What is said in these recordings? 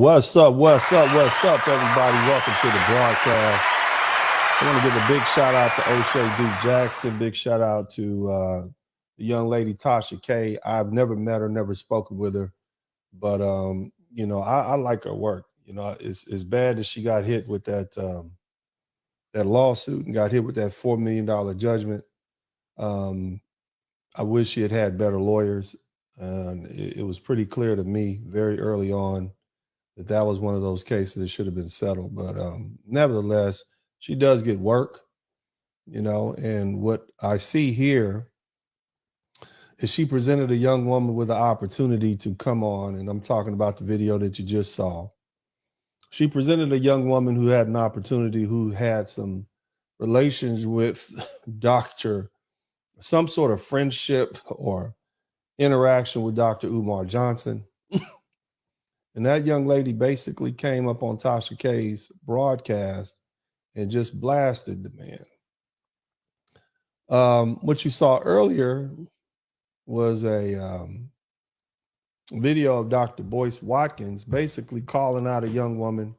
What's up, everybody? Welcome to the broadcast. I want to give a big shout out to O'Shea Duke Jackson. Big shout out to the young lady, Tasha K. I've never met her, never spoken with her, but, I like her work. It's bad that she got hit with that lawsuit and got hit with that $4 million judgment. I wish she had had better lawyers. It was pretty clear to me very early on that was one of those cases that should have been settled. But nevertheless, she does get work, and what I see here is she presented a young woman with an opportunity to come on, and I'm talking about the video that you just saw. She presented a young woman who had an opportunity, who had some relations with some sort of friendship or interaction with Dr. Umar Johnson. And that young lady basically came up on Tasha K's broadcast and just blasted the man. What you saw earlier was a video of Dr. Boyce Watkins basically calling out a young woman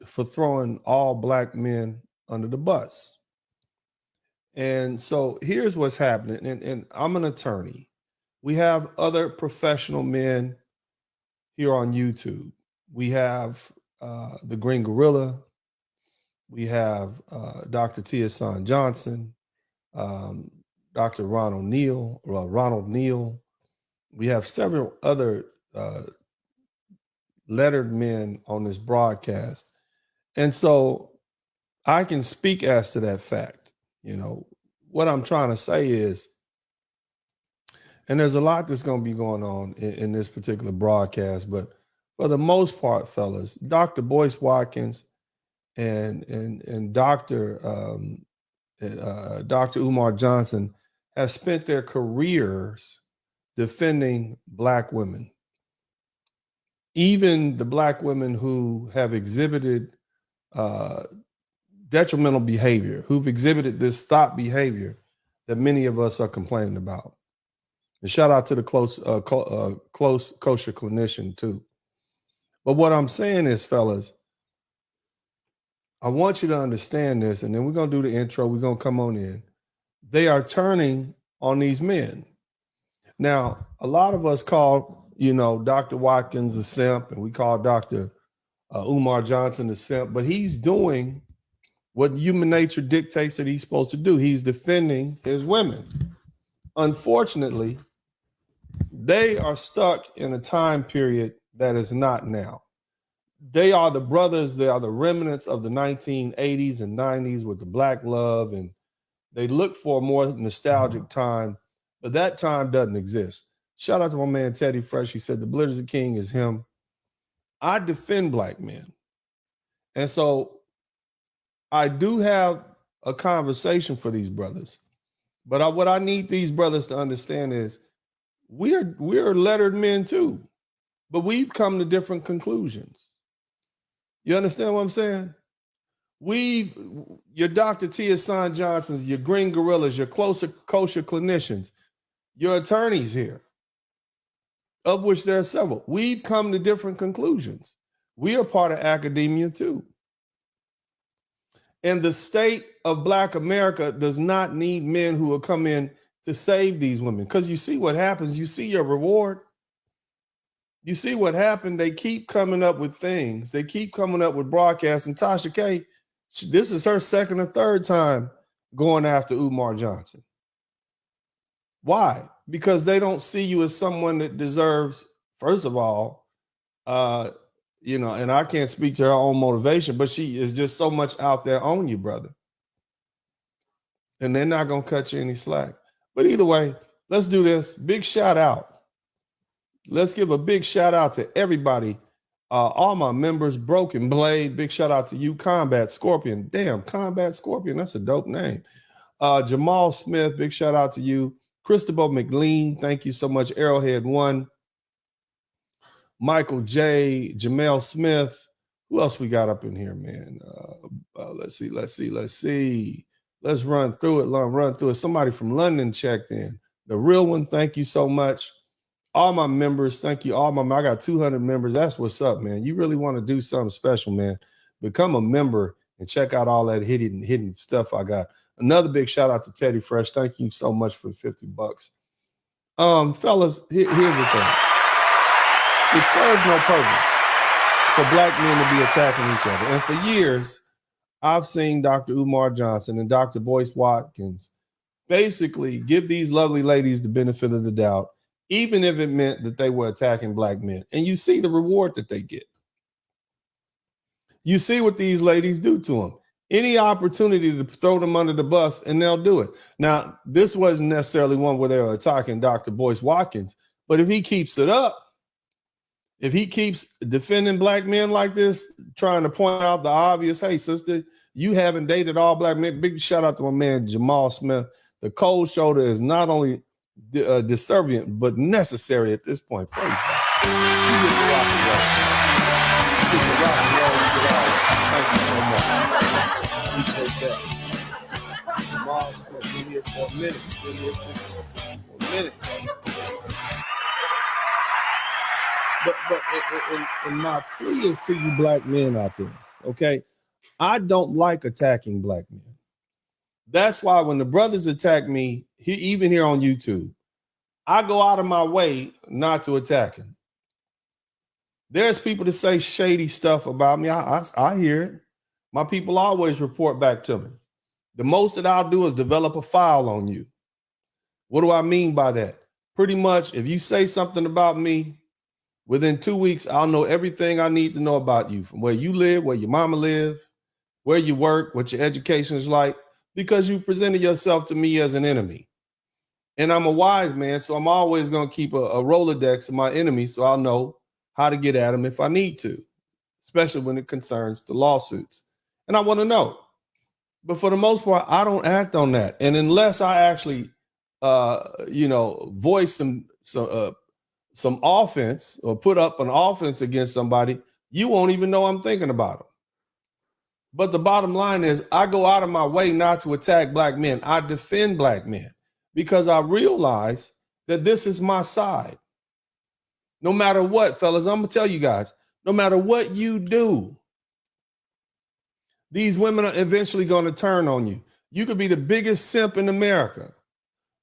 for throwing all black men under the bus. And so here's what's happening. And I'm an attorney. We have other professional men here on YouTube. We have the Green Gorilla. We have Dr. Tiasan Johnson, Dr. Ronald Neal. We have several other lettered men on this broadcast. And so I can speak as to that fact. What I'm trying to say is, and there's a lot that's going to be going on in this particular broadcast, but for the most part, fellas, Dr. Boyce Watkins and Dr. Umar Johnson have spent their careers defending black women. Even the black women who have exhibited detrimental behavior, who've exhibited this stop behavior that many of us are complaining about. And shout out to the close kosher clinician too. But what I'm saying is, fellas, I want you to understand this, and then we're going to do the intro. We're going to come on in. They are turning on these men. Now, a lot of us call, Dr. Watkins a simp, and we call Dr. Umar Johnson a simp, but he's doing what human nature dictates that he's supposed to do. He's defending his women. Unfortunately, they are stuck in a time period that is not now. They are the brothers, they are the remnants of the 1980s and 90s with the black love, and they look for a more nostalgic time, but that time doesn't exist. Shout out to my man Teddy Fresh. He said the Blizzard King is him. I defend black men. And so I do have a conversation for these brothers. But what I need these brothers to understand is we're lettered men too, but we've come to different conclusions. You understand what I'm saying? Your Dr. Tiasan Johnsons, your Green Gorillas, your kosher clinicians, your attorneys here, of which there are several. We've come to different conclusions. We are part of academia too. And the state of Black America does not need men who will come in to save these women. Because you see what happens. You see your reward. You see what happened. They keep coming up with things. They keep coming up with broadcasts. And Tasha K, this is her second or third time going after Umar Johnson. Why? Because they don't see you as someone that deserves, first of all, and I can't speak to her own motivation, but she is just so much out there on you, brother. And they're not going to cut you any slack. But either way, let's do this. Big shout out. Let's give a big shout out to everybody. All my members, Broken Blade, big shout out to you. Combat Scorpion. Damn, Combat Scorpion. That's a dope name. Jamal Smith, big shout out to you. Christopher McLean, thank you so much. Arrowhead 1. Michael J. Jamel Smith. Who else we got up in here, man? Let's see. Let's run through it. Somebody from London checked in. The real one, thank you so much. All my members, thank you. I got 200 members. That's what's up, man. You really want to do something special, man. Become a member and check out all that hidden stuff I got. Another big shout out to Teddy Fresh. Thank you so much for the $50. Fellas, here's the thing. It serves no purpose for black men to be attacking each other. And for years, I've seen Dr. Umar Johnson and Dr. Boyce Watkins basically give these lovely ladies the benefit of the doubt, even if it meant that they were attacking black men. And you see the reward that they get. You see what these ladies do to them. Any opportunity to throw them under the bus, and they'll do it. Now, this wasn't necessarily one where they were attacking Dr. Boyce Watkins, but if he keeps it up, if he keeps defending black men like this, trying to point out the obvious, hey, sister, you haven't dated all black men. Big shout out to my man, Jamal Smith. The cold shoulder is not only deserving, but necessary at this point. Praise God. You get the rock and roll. You get the rock and roll. Thank you so much. Appreciate that. Jamal Smith, been here for a minute. Been here since for a minute. But my plea is to you black men out there, okay? I don't like attacking black men. That's why when the brothers attack me, even here on YouTube, I go out of my way not to attack him. There's people that say shady stuff about me. I hear it. My people always report back to me. The most that I'll do is develop a file on you. What do I mean by that? Pretty much, if you say something about me, within 2 weeks, I'll know everything I need to know about you, from where you live, where your mama live, where you work, what your education is like, because you presented yourself to me as an enemy. And I'm a wise man, so I'm always going to keep a Rolodex of my enemies so I'll know how to get at them if I need to, especially when it concerns the lawsuits. And I want to know. But for the most part, I don't act on that. And unless I actually, voice some offense or put up an offense against somebody, you won't even know I'm thinking about them. But the bottom line is I go out of my way not to attack black men. I defend black men because I realize that this is my side. No matter what, fellas, I'm going to tell you guys, no matter what you do, these women are eventually going to turn on you. You could be the biggest simp in America.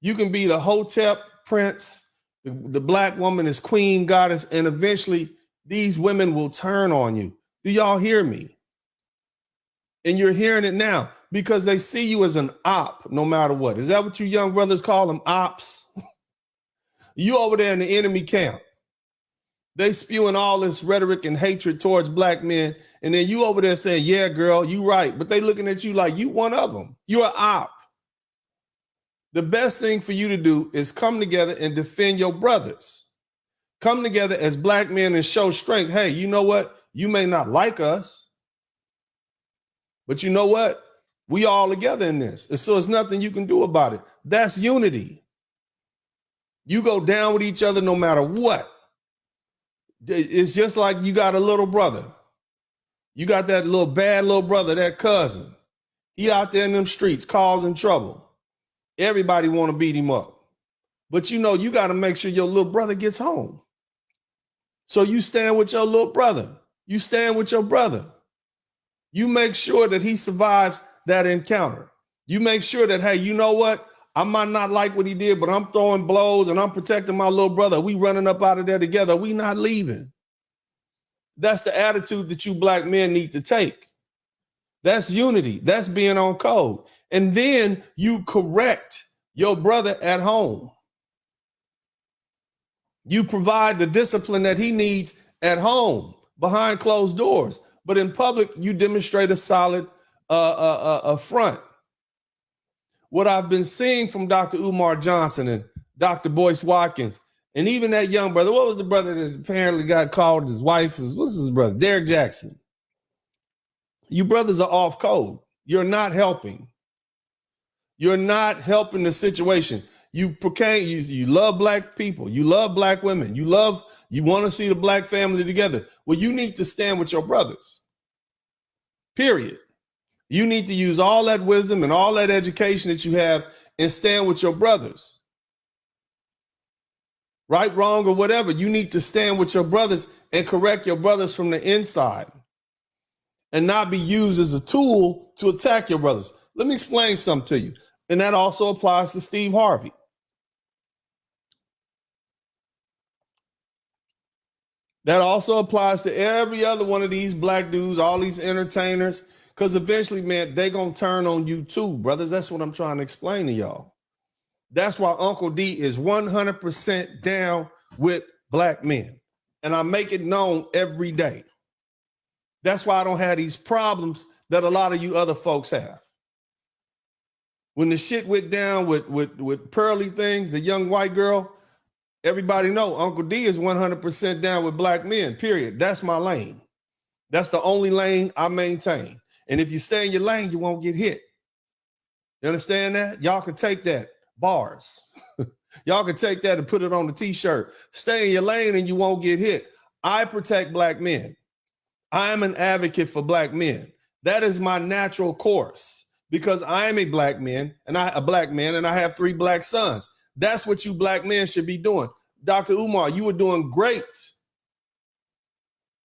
You can be the hotep prince. The black woman is queen, goddess, and eventually these women will turn on you. Do y'all hear me? And you're hearing it now because they see you as an op no matter what. Is that what you young brothers call them, ops? You over there in the enemy camp. They spewing all this rhetoric and hatred towards black men, and then you over there saying, yeah, girl, you right. But they looking at you like you one of them. You're an op. The best thing for you to do is come together and defend your brothers. Come together as black men and show strength. Hey, you know what? You may not like us, but you know what? We all together in this. And so there's nothing you can do about it. That's unity. You go down with each other no matter what. It's just like you got a little brother. You got that little bad little brother, that cousin. He out there in them streets causing trouble. Everybody want to beat him up. But you know, you got to make sure your little brother gets home. So you stand with your little brother. You stand with your brother. You make sure that he survives that encounter. You make sure that, hey, you know what? I might not like what he did, but I'm throwing blows and I'm protecting my little brother. We running up out of there together. We not leaving. That's the attitude that you black men need to take. That's unity. That's being on code. And then you correct your brother at home. You provide the discipline that he needs at home behind closed doors. But in public, you demonstrate a solid front. What I've been seeing from Dr. Umar Johnson and Dr. Boyce Watkins, and even that young brother, what was the brother that apparently got called his wife? What's his brother? Derek Jackson. You brothers are off code. You're not helping. You're not helping the situation. You love black people. You love black women. You want to see the black family together. Well, you need to stand with your brothers. Period. You need to use all that wisdom and all that education that you have and stand with your brothers. right, wrong, or whatever. You need to stand with your brothers and correct your brothers from the inside and not be used as a tool to attack your brothers. Let me explain something to you. And that also applies to Steve Harvey. That also applies to every other one of these black dudes, all these entertainers, because eventually, man, they going to turn on you too, brothers. That's what I'm trying to explain to y'all. That's why Uncle D is 100% down with black men. And I make it known every day. That's why I don't have these problems that a lot of you other folks have. When the shit went down with Pearly Things, the young white girl, everybody know Uncle D is 100% down with black men, period. That's my lane. That's the only lane I maintain. And if you stay in your lane, you won't get hit. You understand that? Y'all can take that. Bars. Y'all can take that and put it on the t-shirt. Stay in your lane and you won't get hit. I protect black men. I am an advocate for black men. That is my natural course because I am a black man and I have 3 black sons. That's what you black men should be doing. Dr. Umar, you were doing great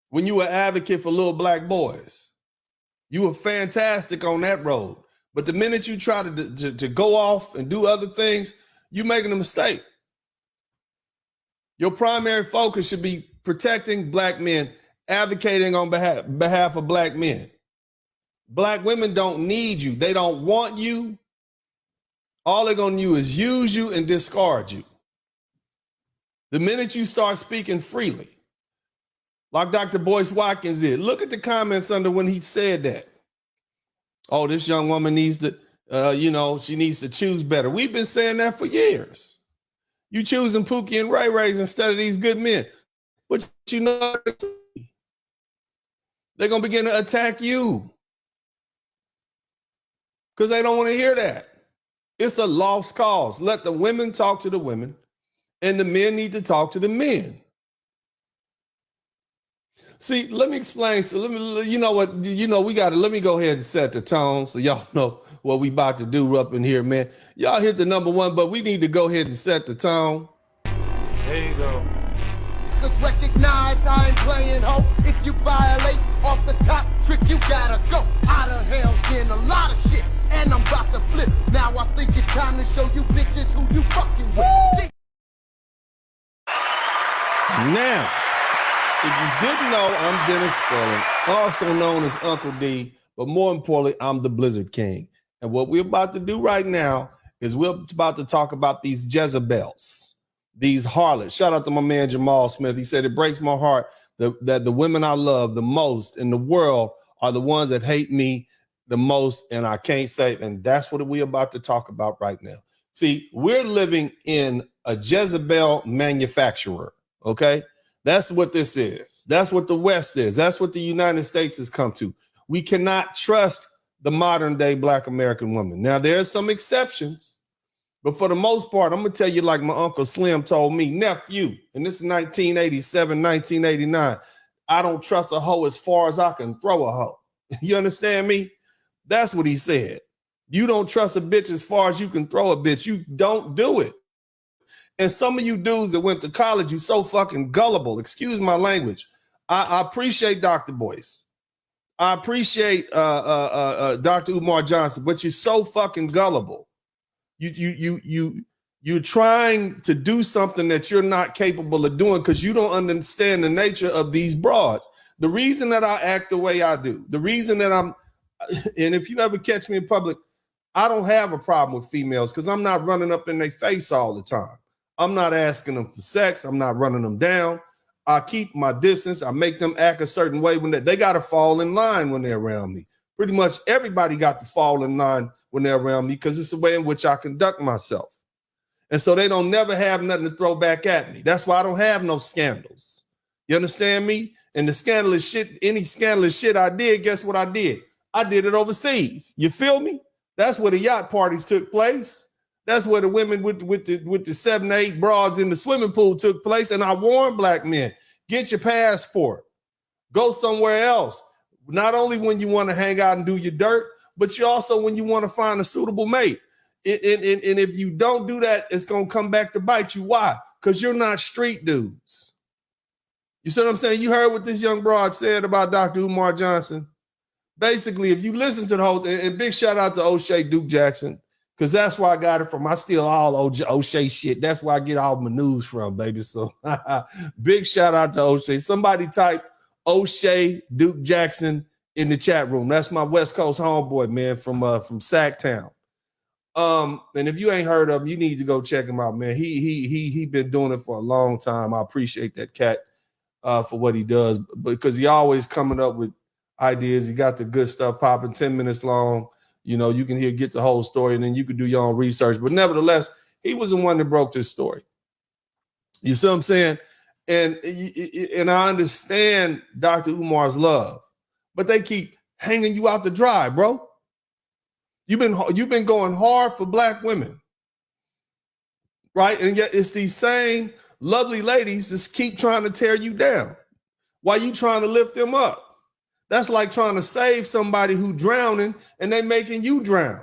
when you were advocate for little black boys. You were fantastic on that road. But the minute you try to go off and do other things, you're making a mistake. Your primary focus should be protecting black men, advocating on behalf of black men. Black women don't need you. They don't want you. All they're going to do is use you and discard you. The minute you start speaking freely, like Dr. Boyce Watkins did, look at the comments under when he said that. Oh, this young woman needs to, she needs to choose better. We've been saying that for years. You choosing Pookie and Ray Rays instead of these good men. But you know, they're going to begin to attack you because they don't want to hear that. It's a lost cause. Let the women talk to the women and the men need to talk to the men. See, let me explain. So let me go ahead and set the tone so y'all know what we about to do up in here, man. Y'all hit the number 1, but we need to go ahead and set the tone. There you go. Cause recognize I ain't playing ho. If you violate off the top trick, you gotta go out of hell in a lot of shit. And I'm about to flip. Now I think it's time to show you bitches who you fucking with. Now, if you didn't know, I'm Dennis Spurling, also known as Uncle D, but more importantly, I'm the Blizzard King. And what we're about to do right now is we're about to talk about these Jezebels, these harlots. Shout out to my man Jamal Smith. He said, it breaks my heart that the women I love the most in the world are the ones that hate me the most, and I can't say, and that's what we're about to talk about right now. See, we're living in a Jezebel manufacturer, okay? That's what this is. That's what the West is. That's what the United States has come to. We cannot trust the modern day Black American woman. Now, there's some exceptions, but for the most part, I'm going to tell you like my Uncle Slim told me, nephew, and this is 1987, 1989, I don't trust a hoe as far as I can throw a hoe. You understand me? That's what he said. You don't trust a bitch as far as you can throw a bitch. You don't do it. And some of you dudes that went to college, you so fucking gullible. Excuse my language. I appreciate Dr. Boyce. I appreciate Dr. Umar Johnson, but you're so fucking gullible. You're trying to do something that you're not capable of doing because you don't understand the nature of these broads. The reason that I act the way I do, the reason that and if you ever catch me in public, I don't have a problem with females because I'm not running up in their face all the time. I'm not asking them for sex. I'm not running them down. I keep my distance. I make them act a certain way when they got to fall in line when they're around me. Pretty much everybody got to fall in line when they're around me because it's the way in which I conduct myself. And so they don't never have nothing to throw back at me. That's why I don't have no scandals. You understand me? And the scandalous shit, any scandalous shit I did, guess what I did? I did it overseas. You feel me? That's where the yacht parties took place. That's where the women with the 7 to 8 broads in the swimming pool took place. And I warn black men, get your passport. Go somewhere else. Not only when you want to hang out and do your dirt, but you also when you want to find a suitable mate. And if you don't do that, it's going to come back to bite you. Why? Because you're not street dudes. You see what I'm saying? You heard what this young broad said about Dr. Umar Johnson. Basically, if you listen to the whole, and big shout out to O'Shea Duke Jackson, because that's where I got it from. I steal all O'Shea shit. That's where I get all my news from, baby. So big shout out to O'Shea. Somebody type O'Shea Duke Jackson in the chat room. That's my West Coast homeboy, man, from Sacktown. And if you ain't heard of him, you need to go check him out, man. He been doing it for a long time. I appreciate that cat for what he does, because he always coming up with ideas. He got the good stuff popping, 10 minutes long. You know, you can get the whole story, and then you can do your own research. But nevertheless, he was the one that broke this story. You see what I'm saying? And I understand Dr. Umar's love, but they keep hanging you out to dry, bro. You've been going hard for black women, right? And yet it's these same lovely ladies just keep trying to tear you down while you trying to lift them up. That's like trying to save somebody who's drowning and they making you drown.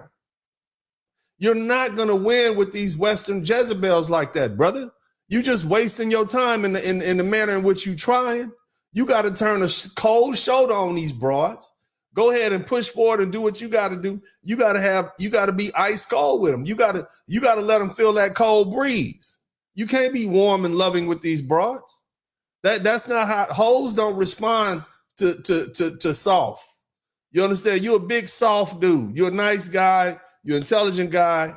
You're not going to win with these Western Jezebels like that, brother. You just wasting your time in the manner in which you trying. You got to turn a cold shoulder on these broads. Go ahead and push forward and do what you got to do. You got to be ice cold with them. You got to let them feel that cold breeze. You can't be warm and loving with these broads. That's not how hoes don't respond to soft. You understand? You're a big soft dude. You're a nice guy. You're an intelligent guy.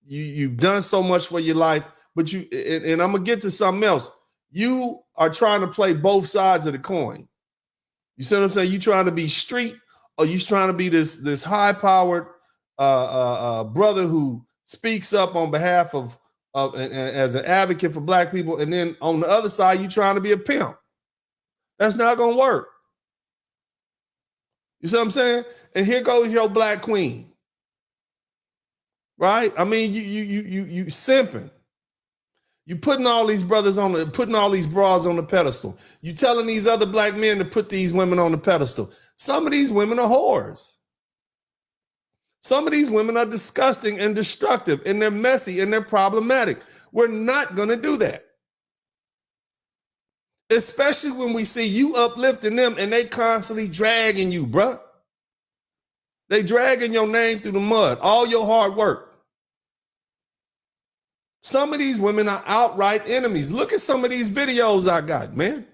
You've done so much for your life, but and I'm gonna get to something else. You are trying to play both sides of the coin. You see what I'm saying? You trying to be street, or you trying to be this high-powered brother who speaks up on behalf of as an advocate for black people, and then on the other side, you trying to be a pimp. That's not gonna work. You see what I'm saying? And here goes your black queen. Right? I mean, you simping. You putting all these brothers putting all these broads on the pedestal. You telling these other black men to put these women on the pedestal. Some of these women are whores. Some of these women are disgusting and destructive, and they're messy and they're problematic. We're not going to do that. Especially when we see you uplifting them and they constantly dragging you, bruh. They dragging your name through the mud, all your hard work. Some of these women are outright enemies. Look at some of these videos I got, man.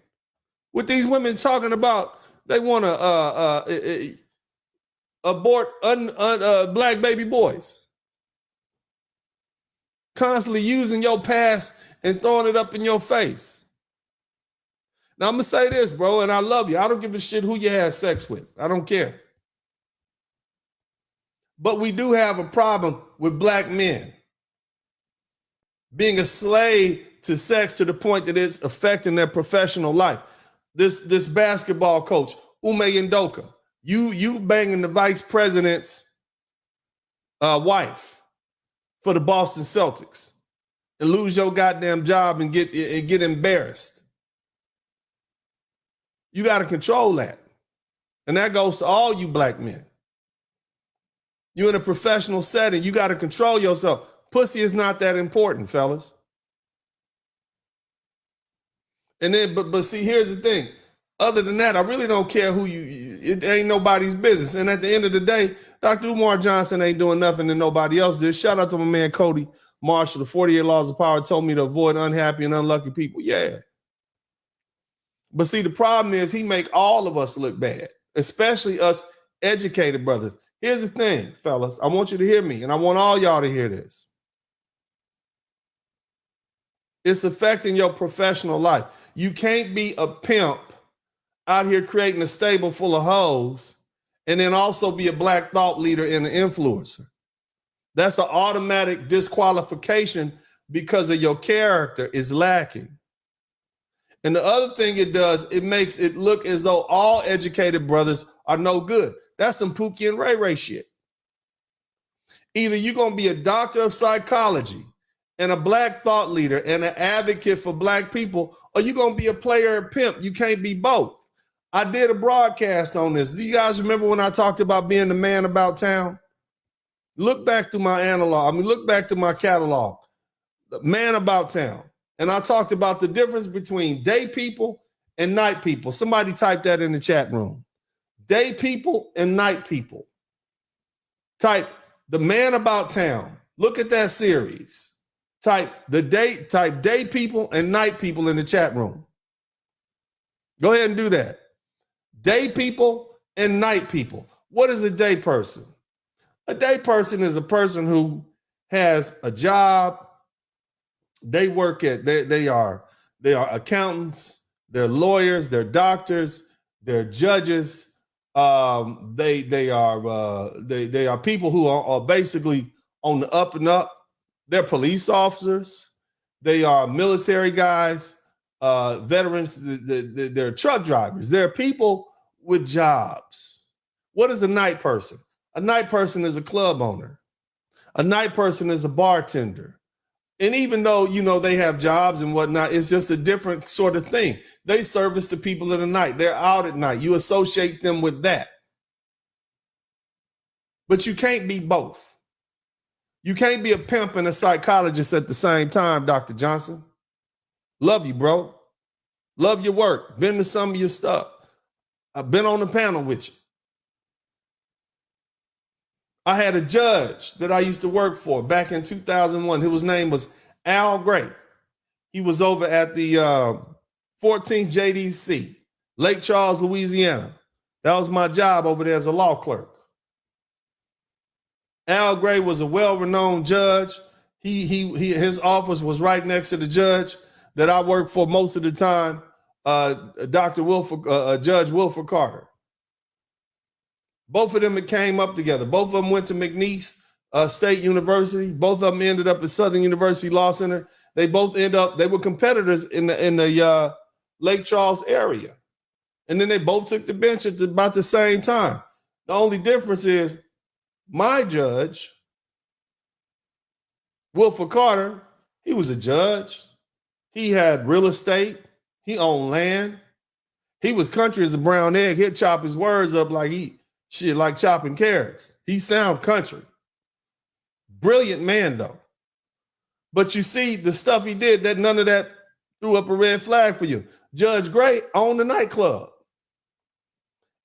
With these women talking about they want to abort black baby boys. Constantly using your past and throwing it up in your face. Now, I'm going to say this, bro, and I love you. I don't give a shit who you had sex with. I don't care. But we do have a problem with black men being a slave to sex to the point that it's affecting their professional life. This basketball coach, Ume Ndoka, you banging the vice president's wife for the Boston Celtics and lose your goddamn job and get embarrassed. You got to control that. And that goes to all you black men. You're in a professional setting. You got to control yourself. Pussy is not that important, fellas. And then, but see, here's the thing. Other than that, I really don't care who it ain't nobody's business. And at the end of the day, Dr. Umar Johnson ain't doing nothing that nobody else did. Shout out to my man, Cody Marshall. The 48 Laws of Power told me to avoid unhappy and unlucky people. Yeah. But see, the problem is he make all of us look bad, especially us educated brothers. Here's the thing, fellas. I want you to hear me, and I want all y'all to hear this. It's affecting your professional life. You can't be a pimp out here creating a stable full of hoes and then also be a black thought leader and an influencer. That's an automatic disqualification because of your character is lacking. And the other thing it does, it makes it look as though all educated brothers are no good. That's some Pookie and Ray Ray shit. Either you're going to be a doctor of psychology and a black thought leader and an advocate for black people, or you're going to be a player and pimp. You can't be both. I did a broadcast on this. Do you guys remember when I talked about being the man about town? Look back through my analog. Look back to my catalog. The man about town. And I talked about the difference between day people and night people. Somebody type that in the chat room. Day people and night people. Type The Man About Town. Look at that series. Type day people and night people in the chat room. Go ahead and do that. Day people and night people. What is a day person? A day person is a person who has a job. They work at, they are accountants, they're lawyers, they're doctors, they're judges. They are people who are basically on the up and up. They're police officers. They are military guys, veterans. They're truck drivers. They're people with jobs. What is a night person? A night person is a club owner. A night person is a bartender. And even though, you know, they have jobs and whatnot, it's just a different sort of thing. They service the people of the night. They're out at night. You associate them with that. But you can't be both. You can't be a pimp and a psychologist at the same time, Dr. Johnson. Love you, bro. Love your work. Been to some of your stuff. I've been on the panel with you. I had a judge that I used to work for back in 2001. His name was Al Gray. He was over at the 14th JDC, Lake Charles, Louisiana. That was my job over there as a law clerk. Al Gray was a well-renowned judge. His office was right next to the judge that I worked for most of the time, Judge Wilford Carter. Both of them came up together. Both of them went to McNeese State University. Both of them ended up at Southern University Law Center. They both they were competitors in the Lake Charles area. And then they both took the bench at about the same time. The only difference is my judge, Wilford Carter, he was a judge. He had real estate. He owned land. He was country as a brown egg. He'd chop his words up like like chopping carrots. He sound country. Brilliant man, though. But you see, the stuff he did, that none of that threw up a red flag for you. Judge Gray owned the nightclub.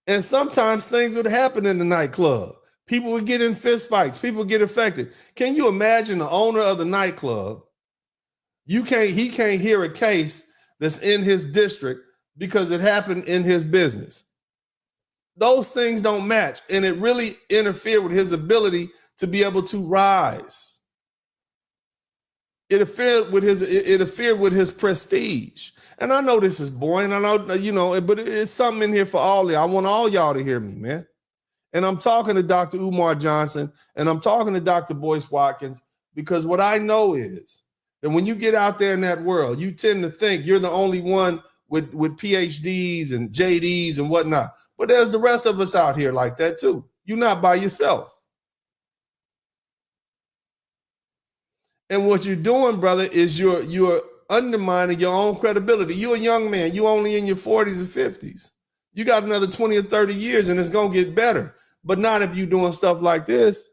And sometimes things would happen in the nightclub. People would get in fist fights. People would get affected. Can you imagine the owner of the nightclub? He can't hear a case that's in his district because it happened in his business. Those things don't match, and it really interfered with his ability to be able to rise. It interfered with his prestige. And I know this is boring. I know, you know, but it's something in here for all of you. I want all y'all to hear me, man. And I'm talking to Dr. Umar Johnson, and I'm talking to Dr. Boyce Watkins, because what I know is that when you get out there in that world, you tend to think you're the only one with PhDs and JDs and whatnot. But there's the rest of us out here like that too. You're not by yourself. And what you're doing, brother, is you're undermining your own credibility. You're a young man. You're only in your 40s and 50s. You got another 20 or 30 years, and it's going to get better. But not if you're doing stuff like this.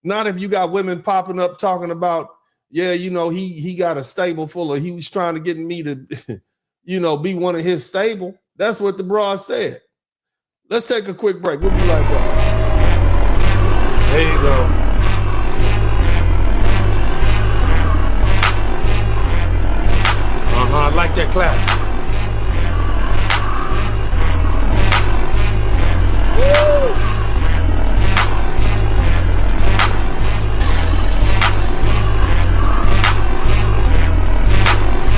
Not if you got women popping up talking about, yeah, you know, he got a stable full of, he was trying to get me to, you know, be one of his stable. That's what the broad said. Let's take a quick break. We'll be right back. There you go. I like that clap. Woo!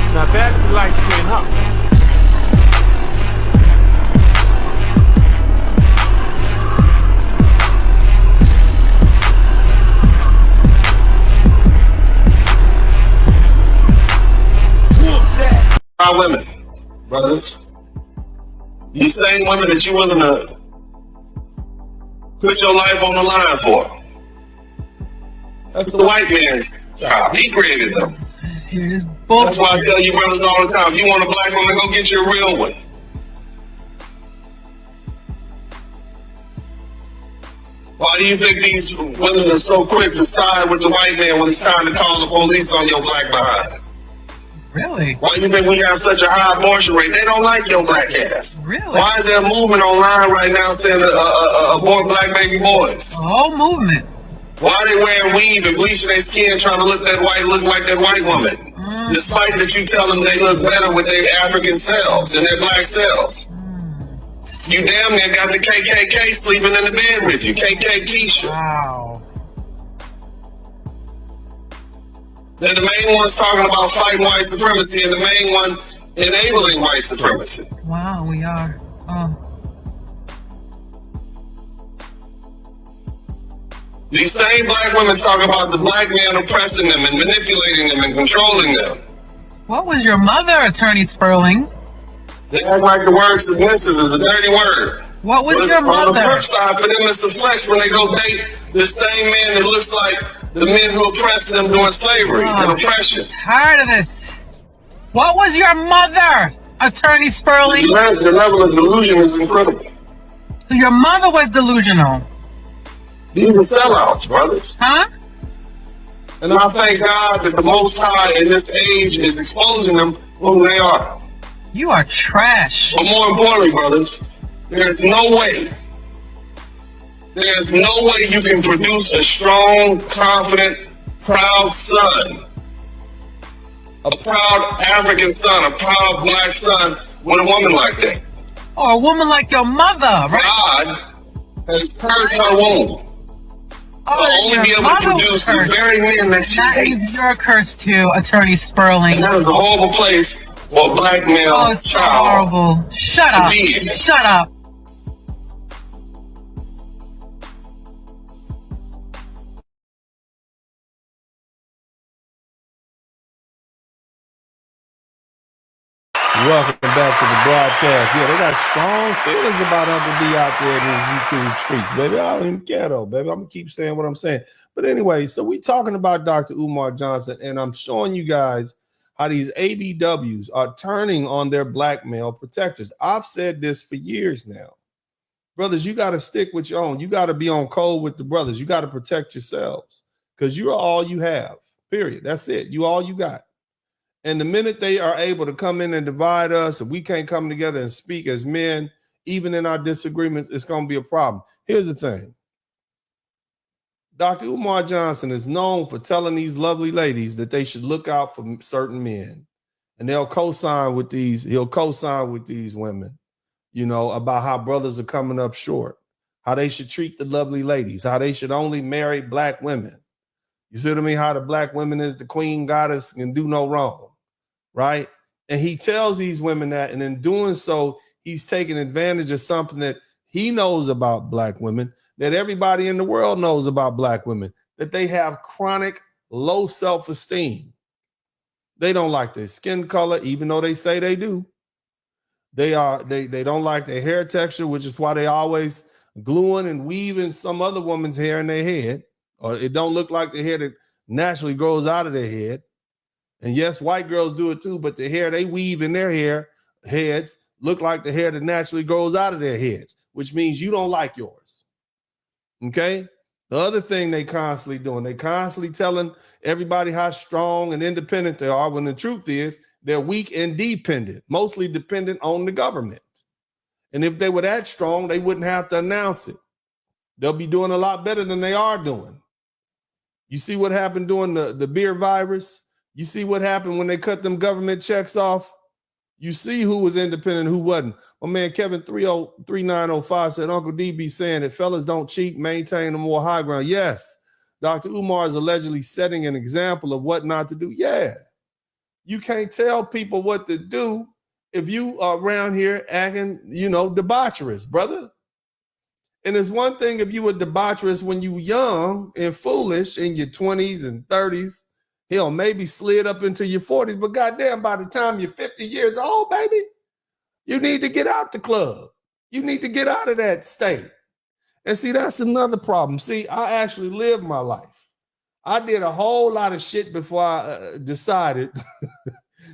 It's not bad to be light skinned, huh? Our women, brothers, these same women that you're willing to put your life on the line for. That's the white man's job. He created them. That's why I tell you brothers all the time, if you want a black woman, go get you a real one. Why do you think these women are so quick to side with the white man when it's time to call the police on your black behind? Really? Why do you think we have such a high abortion rate? They don't like your black ass. Really? Why is there a movement online right now saying abort black baby boys? A whole movement. Why are they wearing weave and bleaching their skin trying to look like that white woman? Despite that you tell them they look better with their African selves and their black selves. You damn near got the KKK sleeping in the bed with you. KK Keisha. Wow. They're the main ones talking about fighting white supremacy and the main one enabling white supremacy. Wow, we are. These same black women talk about the black man oppressing them and manipulating them and controlling them. What was your mother, Attorney Spurling? They act like the word submissive is a dirty word. What was But your mother? on the flip side, for them it's a flex when they go date the same man that looks like the men who oppressed them during slavery and oppression. Tired of this. What was your mother, Attorney Spurling? The level of delusion is incredible. Your mother was delusional. These are sellouts, brothers. Huh? And I thank God that the Most High in this age is exposing them for who they are. You are trash. But more importantly, brothers, there's no way you can produce a strong, confident, proud son, a proud African son, a proud black son with a woman like that. Or a woman like your mother, right? God has cursed her womb. Oh, to only be able to produce the very men that she hates. You're cursed too, Attorney Spurling. And that is a horrible place for a black male it's so child. horrible. Shut up. Shut up. Welcome back to the broadcast. Yeah, they got strong feelings about Uncle D out there in these YouTube streets, baby. I don't even ghetto, baby. I'm gonna keep saying what I'm saying. But anyway, so we talking about Dr. Umar Johnson, and I'm showing you guys how these ABWs are turning on their black male protectors. I've said this for years now. Brothers, you got to stick with your own. You got to be on code with the brothers. You got to protect yourselves because you're all you have, period. That's it. You all you got. And the minute they are able to come in and divide us and we can't come together and speak as men, even in our disagreements, it's going to be a problem. Here's the thing. Dr. Umar Johnson is known for telling these lovely ladies that they should look out for certain men. And they'll co-sign with these, he'll co-sign with these women, you know, about how brothers are coming up short, how they should treat the lovely ladies, how they should only marry black women. You see what I mean? How the black woman is the queen goddess and do no wrong. Right? And he tells these women that, and in doing so, he's taking advantage of something that he knows about black women, that everybody in the world knows about black women, that they have chronic low self-esteem. They don't like their skin color, even though they say they do. They don't like their hair texture, which is why they always gluing and weaving some other woman's hair in their head, or it don't look like the hair that naturally grows out of their head. And yes, white girls do it too, but the hair they weave in their heads look like the hair that naturally grows out of their heads, which means you don't like yours. Okay? The other thing they constantly doing, they constantly telling everybody how strong and independent they are, when the truth is they're weak and dependent, mostly dependent on the government. And if they were that strong, they wouldn't have to announce it. They'll be doing a lot better than they are doing. You see what happened during the beer virus? You see what happened when they cut them government checks off? You see who was independent, who wasn't. My man Kevin 3905 said, Uncle D be saying that fellas don't cheat, maintain a more high ground. Yes, Dr. Umar is allegedly setting an example of what not to do. Yeah, you can't tell people what to do if you are around here acting, you know, debaucherous, brother. And it's one thing if you were debaucherous when you were young and foolish in your 20s and 30s. Hell, maybe slid up into your 40s, but goddamn, by the time you're 50 years old, baby, you need to get out the club. You need to get out of that state. And see, that's another problem. See, I actually lived my life. I did a whole lot of shit before I decided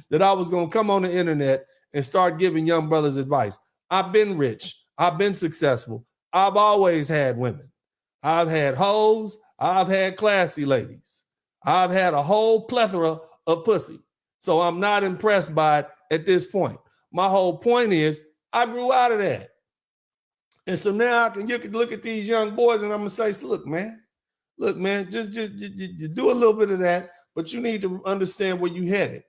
that I was going to come on the internet and start giving young brothers advice. I've been rich. I've been successful. I've always had women. I've had hoes. I've had classy ladies. I've had a whole plethora of pussy. So I'm not impressed by it at this point. My whole point is I grew out of that. And so now you can look at these young boys and I'm going to say, look, man, just do a little bit of that, but you need to understand where you headed.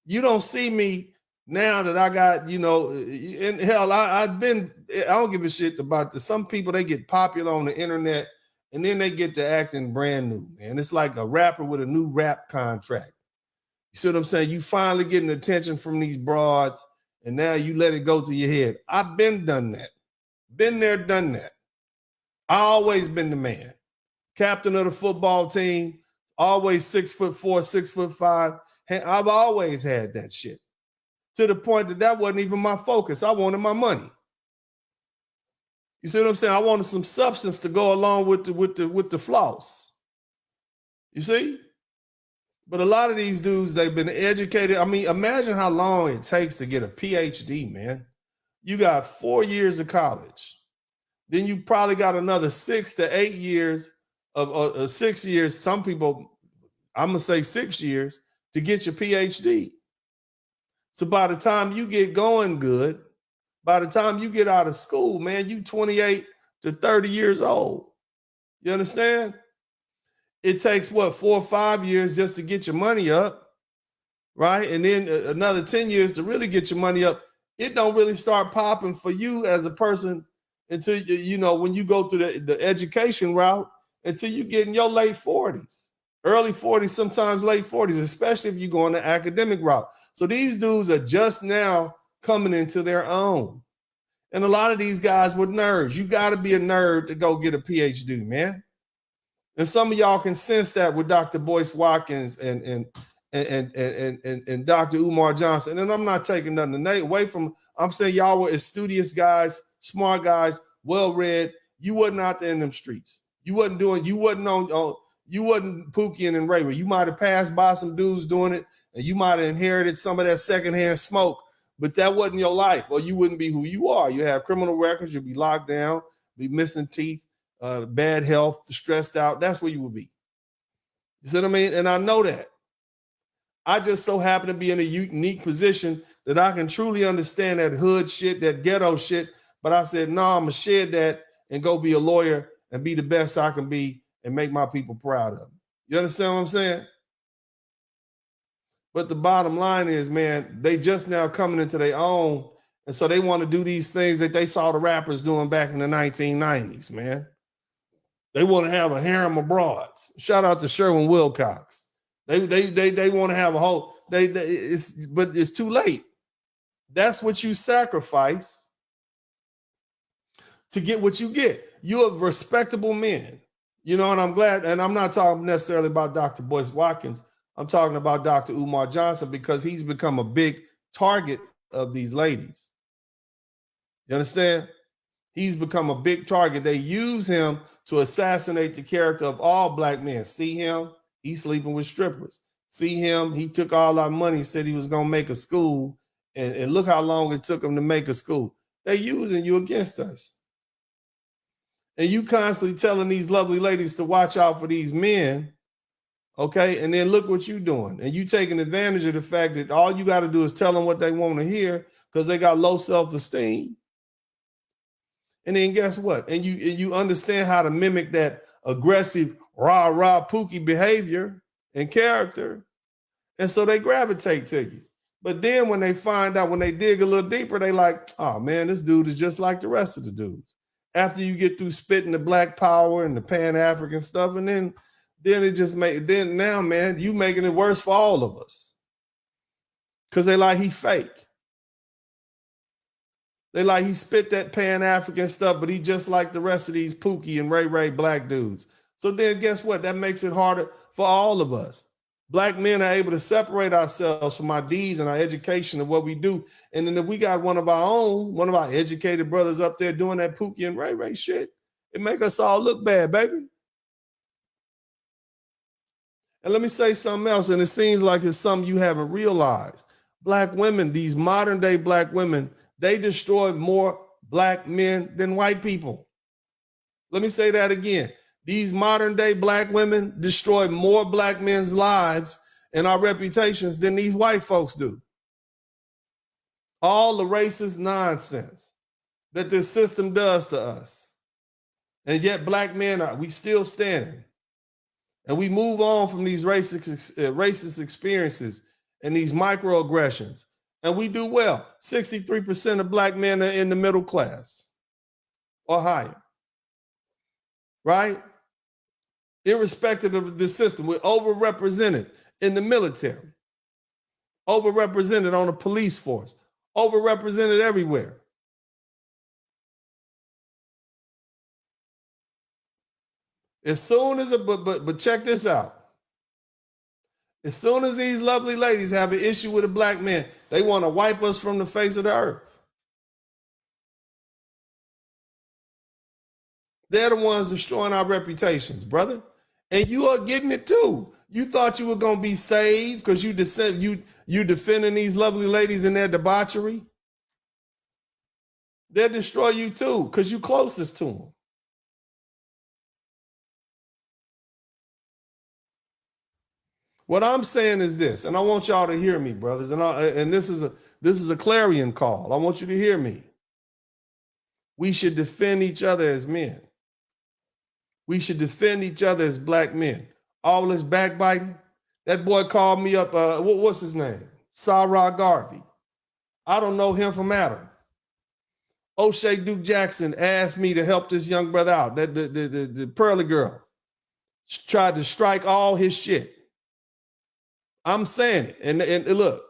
You don't see me now that I got, and hell, I don't give a shit about this. Some people, they get popular on the internet and then they get to acting brand new, man. It's like a rapper with a new rap contract. You see what I'm saying? You finally getting attention from these broads and now you let it go to your head. I've been done that. Been there, done that. I always been the man. Captain of the football team, always 6'4", 6'5". I've always had that shit. To the point that wasn't even my focus. I wanted my money. You see what I'm saying? I wanted some substance to go along with the floss. You see? But a lot of these dudes, they've been educated. I mean, imagine how long it takes to get a PhD, man. You got 4 years of college. Then you probably got another 6 to 8 years of 6 years. Some people, I'm going to say 6 years to get your PhD. So by the time you get going good, by the time you get out of school, man, you 28 to 30 years old. You understand? It takes 4 or 5 years just to get your money up, right? And then another 10 years to really get your money up. It don't really start popping for you as a person until when you go through the education route, until you get in your late 40s, early 40s, sometimes late 40s, especially if you go on the academic route. So these dudes are just now coming into their own. And a lot of these guys were nerds. You got to be a nerd to go get a PhD, man. And some of y'all can sense that with Dr. Boyce Watkins and Dr. Umar Johnson. And I'm not taking nothing away from, I'm saying y'all were studious guys, smart guys, well-read. You wasn't out there in them streets. You wasn't pookieing and raving. You might have passed by some dudes doing it, and you might have inherited some of that secondhand smoke, but that wasn't your life, or you wouldn't be who you are. You have criminal records, you'd be locked down, be missing teeth, bad health, stressed out. That's where you would be. You see what I mean? And I know that. I just so happen to be in a unique position that I can truly understand that hood shit, that ghetto shit. But I said, no, I'm going to shed that and go be a lawyer and be the best I can be and make my people proud of me. You understand what I'm saying? But the bottom line is, man, they just now coming into their own. And so they want to do these things that they saw the rappers doing back in the 1990s, man. They want to have a harem of broads. Shout out to Sherwin Wilcox. They want to have a whole, but it's too late. That's what you sacrifice to get what you get. You're respectable men. And I'm glad, and I'm not talking necessarily about Dr. Boyce Watkins. I'm talking about Dr. Umar Johnson because he's become a big target of these ladies. You understand? He's become a big target. They use him to assassinate the character of all black men. See him? He's sleeping with strippers. See him? He took all our money, said he was going to make a school, and look how long it took him to make a school. They're using you against us. And you constantly telling these lovely ladies to watch out for these men, okay? And then look what you're doing. And you taking advantage of the fact that all you got to do is tell them what they want to hear because they got low self-esteem. And then guess what? And you understand how to mimic that aggressive, rah-rah, pookie behavior and character. And so they gravitate to you. But then when they find out, when they dig a little deeper, they like, oh man, this dude is just like the rest of the dudes. After you get through spitting the black power and the Pan-African stuff, and then it just now, man, you making it worse for all of us. Because they like he fake. They like he spit that Pan-African stuff, but he just like the rest of these Pookie and Ray black dudes. So then guess what? That makes it harder for all of us. Black men are able to separate ourselves from our deeds and our education and what we do. And then if we got one of our educated brothers up there doing that Pookie and Ray shit, it make us all look bad, baby. And let me say something else, and it seems like it's something you haven't realized. Black women, these modern day black women, they destroy more black men than white people. Let me say that again. These modern day black women destroy more black men's lives and our reputations than these white folks do. All the racist nonsense that this system does to us. And yet black men, we still standing. And we move on from these racist experiences and these microaggressions. And we do well. 63% of black men are in the middle class or higher. Right? Irrespective of the system, we're overrepresented in the military, overrepresented on the police force, overrepresented everywhere. As soon as, but check this out. As soon as these lovely ladies have an issue with a black man, they want to wipe us from the face of the earth. They're the ones destroying our reputations, brother. And you are getting it too. You thought you were going to be saved because you defending these lovely ladies in their debauchery. They'll destroy you too because you're closest to them. What I'm saying is this, and I want y'all to hear me, brothers, and this is a clarion call. I want you to hear me. We should defend each other as men. We should defend each other as black men. All this backbiting. That boy called me up, what's his name? Sarah Garvey. I don't know him from Adam. O'Shea Duke Jackson asked me to help this young brother out. The pearly girl tried to strike all his shit. I'm saying it. And look,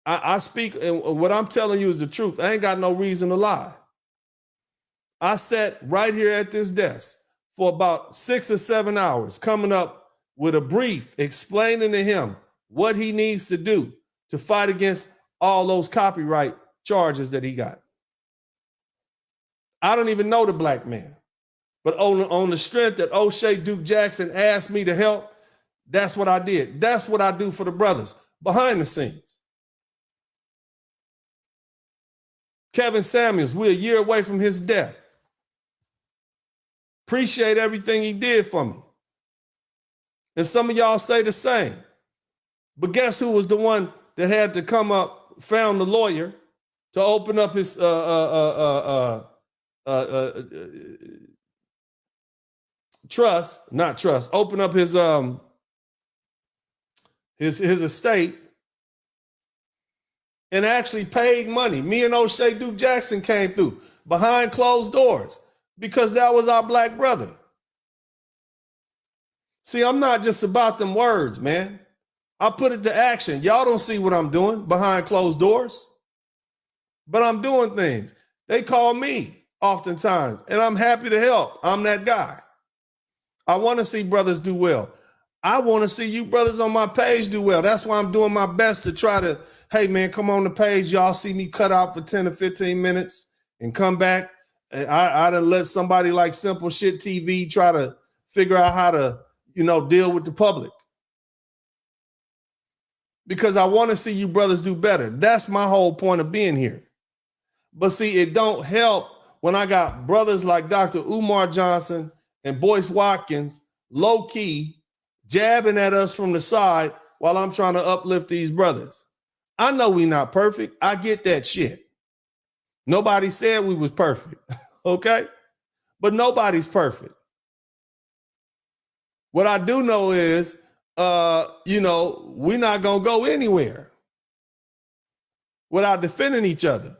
I speak, and what I'm telling you is the truth. I ain't got no reason to lie. I sat right here at this desk for about 6 or 7 hours coming up with a brief explaining to him what he needs to do to fight against all those copyright charges that he got. I don't even know the black man, but on the strength that O'Shea Duke Jackson asked me to help, that's what I did. That's what I do for the brothers behind the scenes. Kevin Samuels, we're a year away from his death. Appreciate everything he did for me. And some of y'all say the same. But guess who was the one that had to come up, found the lawyer to open up his open up his estate and actually paid money. Me and O'Shea Duke Jackson came through behind closed doors because that was our black brother. See, I'm not just about them words, man. I put it to action. Y'all don't see what I'm doing behind closed doors, but I'm doing things. They call me oftentimes, and I'm happy to help. I'm that guy. I want to see brothers do well. I want to see you brothers on my page do well. That's why I'm doing my best to try to, hey, man, come on the page. Y'all see me cut out for 10 or 15 minutes and come back. And I done let somebody like Simple Shit TV try to figure out how to, deal with the public. Because I want to see you brothers do better. That's my whole point of being here. But see, it don't help when I got brothers like Dr. Umar Johnson and Boyce Watkins, low key, jabbing at us from the side while I'm trying to uplift these brothers. I know we not perfect. I get that shit. Nobody said we was perfect, okay? But nobody's perfect. What I do know is, we're not going to go anywhere without defending each other.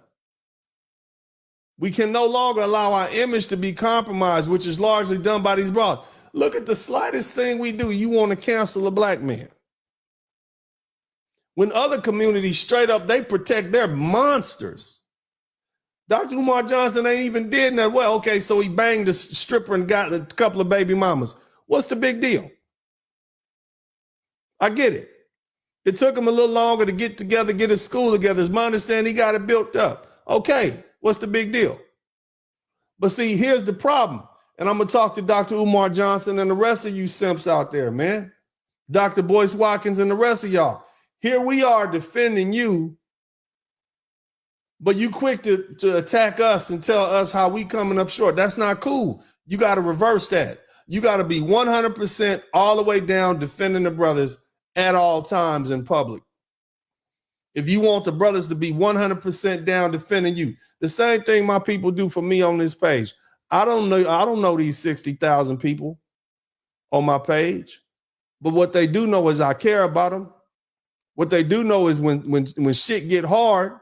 We can no longer allow our image to be compromised, which is largely done by these brothers. Look at the slightest thing we do. You want to cancel a black man. When other communities straight up, they protect their monsters. Dr. Umar Johnson ain't even did that well. Okay, so he banged a stripper and got a couple of baby mamas. What's the big deal? I get it. It took him a little longer to get together, get his school together. It's my understanding he got it built up. Okay, what's the big deal? But see, here's the problem. And I'm going to talk to Dr. Umar Johnson and the rest of you simps out there, man. Dr. Boyce Watkins and the rest of y'all. Here we are defending you, but you quick to attack us and tell us how we coming up short. That's not cool. You got to reverse that. You got to be 100% all the way down defending the brothers at all times in public. If you want the brothers to be 100% down defending you, the same thing my people do for me on this page. I don't know these 60,000 people on my page, but what they do know is I care about them. What they do know is when shit get hard,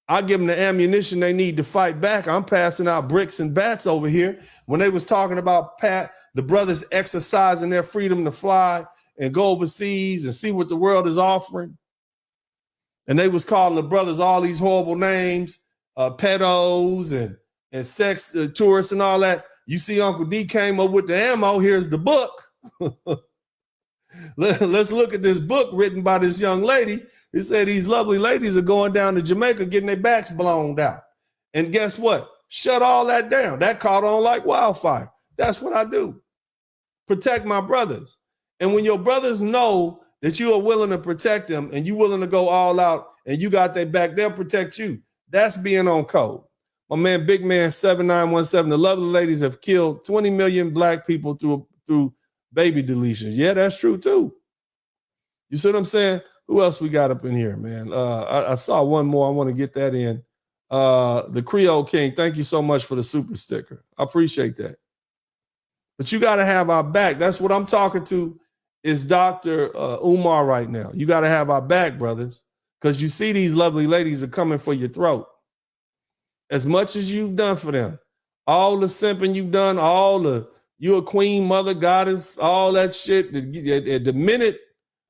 I give them the ammunition they need to fight back. I'm passing out bricks and bats over here. When they was talking about the brothers exercising their freedom to fly and go overseas and see what the world is offering, and they was calling the brothers all these horrible names, pedos and sex tourists and all that. You see Uncle D came up with the ammo. Here's the book. Let's look at this book written by this young lady. It said these lovely ladies are going down to Jamaica getting their backs blown out. And guess what? Shut all that down. That caught on like wildfire. That's what I do. Protect my brothers. And when your brothers know that you are willing to protect them and you're willing to go all out and you got their back, they'll protect you. That's being on code. My man, Big Man 7917, the lovely ladies have killed 20 million black people through baby deletions. Yeah, that's true too. You see what I'm saying? Who else we got up in here, man? I saw one more. I want to get that in. The Creole King, thank you so much for the super sticker. I appreciate that. But you got to have our back. That's what I'm talking to is Dr. Umar right now. You got to have our back, brothers, because you see these lovely ladies are coming for your throat. As much as you've done for them, all the simping you've done, you're a queen, mother, goddess, all that shit. The minute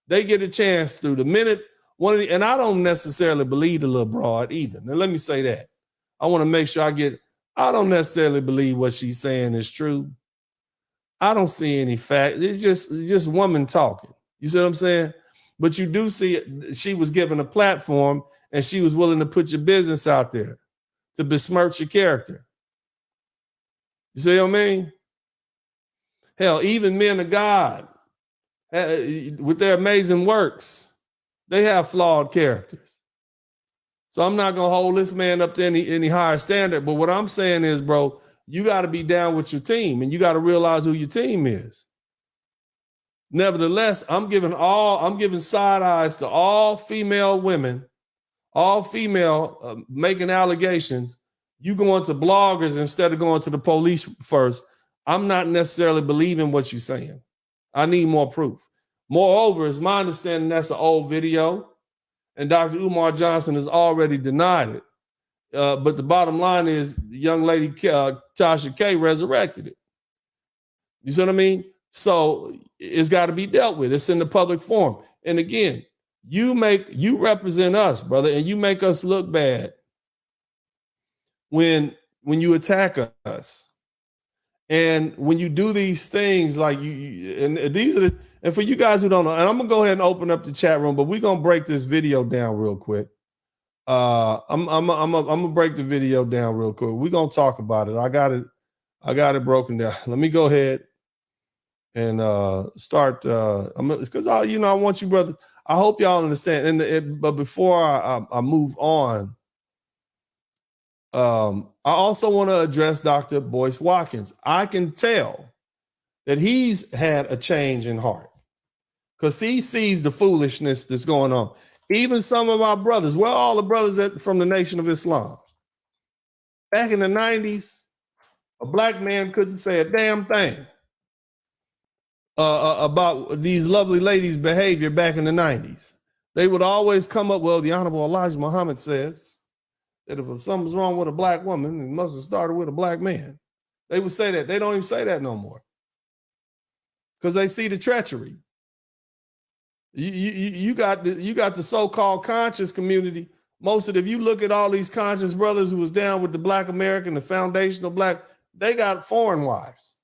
they get a chance to, and I don't necessarily believe the little broad either. Now, let me say that. I want to make sure I don't necessarily believe what she's saying is true. I don't see any fact. It's just woman talking. You see what I'm saying? But you do see she was given a platform and she was willing to put your business out there to besmirch your character. You see what I mean? Hell, even men of God, with their amazing works, they have flawed characters. So I'm not going to hold this man up to any higher standard. But what I'm saying is, bro, you got to be down with your team and you got to realize who your team is. Nevertheless, I'm giving side eyes to all female women, all female making allegations. You going to bloggers instead of going to the police first. I'm not necessarily believing what you're saying. I need more proof. Moreover, it's my understanding that's an old video, and Dr. Umar Johnson has already denied it. But the bottom line is the young lady, Tasha K, resurrected it. You see what I mean? So it's got to be dealt with. It's in the public forum. And again, you represent us, brother, and you make us look bad when you attack us. And when you do these things, like and these are and for you guys who don't know, and I'm gonna go ahead and open up the chat room, but we're gonna break this video down real quick. I'm gonna break the video down real quick. We're gonna talk about it. I got it broken down. Let me go ahead and start. Because I want you, brother. I hope y'all understand. But before I move on, I also want to address Dr. Boyce Watkins. I can tell that he's had a change in heart because he sees the foolishness that's going on. Even some of our brothers, where are all the brothers from the Nation of Islam? Back in the 90s, a black man couldn't say a damn thing about these lovely ladies' behavior back in the 90s. They would always come up, well, the Honorable Elijah Muhammad says that if something's wrong with a black woman, it must have started with a black man. They would say that. They don't even say that no more because they see the treachery. You got the so-called conscious community. If you look at all these conscious brothers who was down with the Black American, the foundational black, they got foreign wives.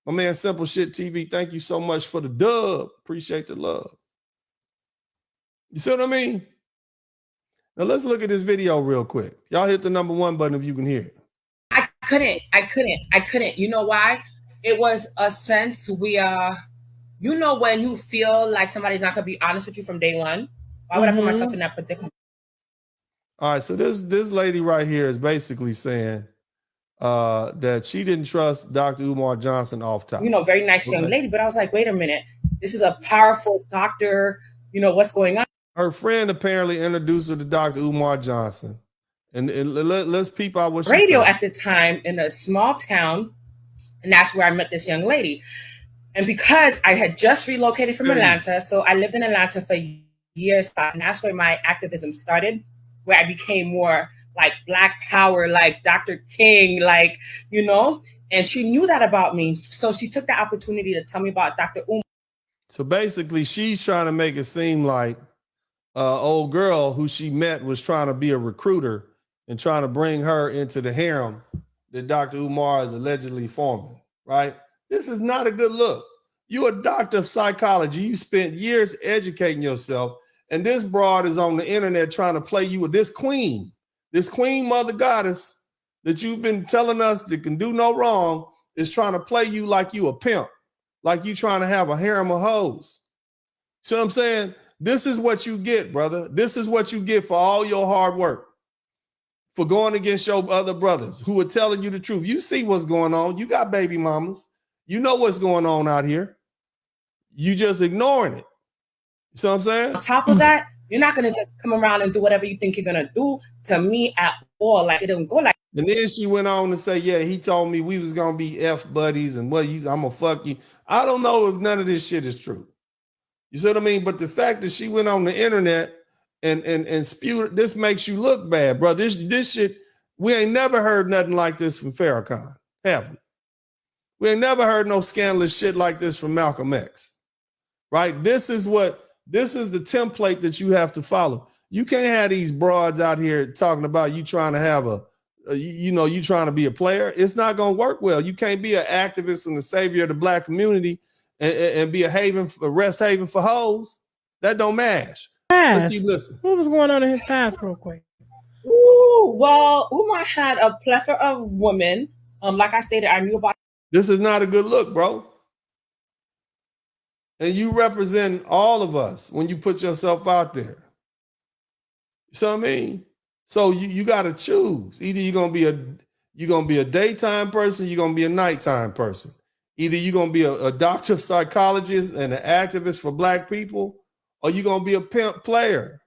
My man, Simple Shit TV, thank you so much for the dub. Appreciate the love. You see what I mean? Now let's look at this video real quick. Y'all hit the #1 button if you can hear it. I couldn't. You know why? It was a sense when you feel like somebody's not gonna be honest with you from day one. Why would I put myself in that predicament? All right, so this lady right here is basically saying that she didn't trust Dr. Umar Johnson off top. Very nice young lady, but I was like, wait a minute. This is a powerful doctor. You know, what's going on? Her friend apparently introduced her to Dr. Umar Johnson. And let's peep out what she Radio said. at the time in a small town. And that's where I met this young lady. And because I had just relocated from Atlanta, so I lived in Atlanta for years, and that's where my activism started, where I became more like Black Power, like Dr. King, like, you know, and she knew that about me. So she took the opportunity to tell me about Dr. Umar. So basically, she's trying to make it seem like old girl who she met was trying to be a recruiter and trying to bring her into the harem that Dr. Umar is allegedly forming, right? This is not a good look. You're a doctor of psychology. You spent years educating yourself, and this broad is on the internet trying to play you with this queen mother goddess that you've been telling us that can do no wrong is trying to play you like you a pimp, like you trying to have a harem of hoes. See what I'm saying? This is what you get, brother. This is what you get for all your hard work, for going against your other brothers who are telling you the truth. You see what's going on. You got baby mamas. You know what's going on out here. You just ignoring it. You see what I'm saying? On top of that, you're not going to just come around and do whatever you think you're going to do to me at all. Like, it don't go like. And then she went on to say, yeah, he told me we was going to be F buddies and what I'm going to fuck you. I don't know if none of this shit is true. You see what I mean? But the fact that she went on the internet and spewed, this makes you look bad, bro. This shit, we ain't never heard nothing like this from Farrakhan, have we? We ain't never heard no scandalous shit like this from Malcolm X, right? This is the template that you have to follow. You can't have these broads out here talking about you trying to have you trying to be a player. It's not going to work well. You can't be an activist and the savior of the Black community and be a rest haven for hoes. That don't mash. Let's keep listening. What was going on in his past real quick? Ooh, well, Umar had a plethora of women. Like I stated, I knew about. This is not a good look, bro. And you represent all of us when you put yourself out there. You see what I mean? So you got to choose. Either you're gonna be a daytime person, you're gonna be a nighttime person. Either you're gonna be a doctor of psychologist and an activist for Black people, or you're gonna be a pimp player.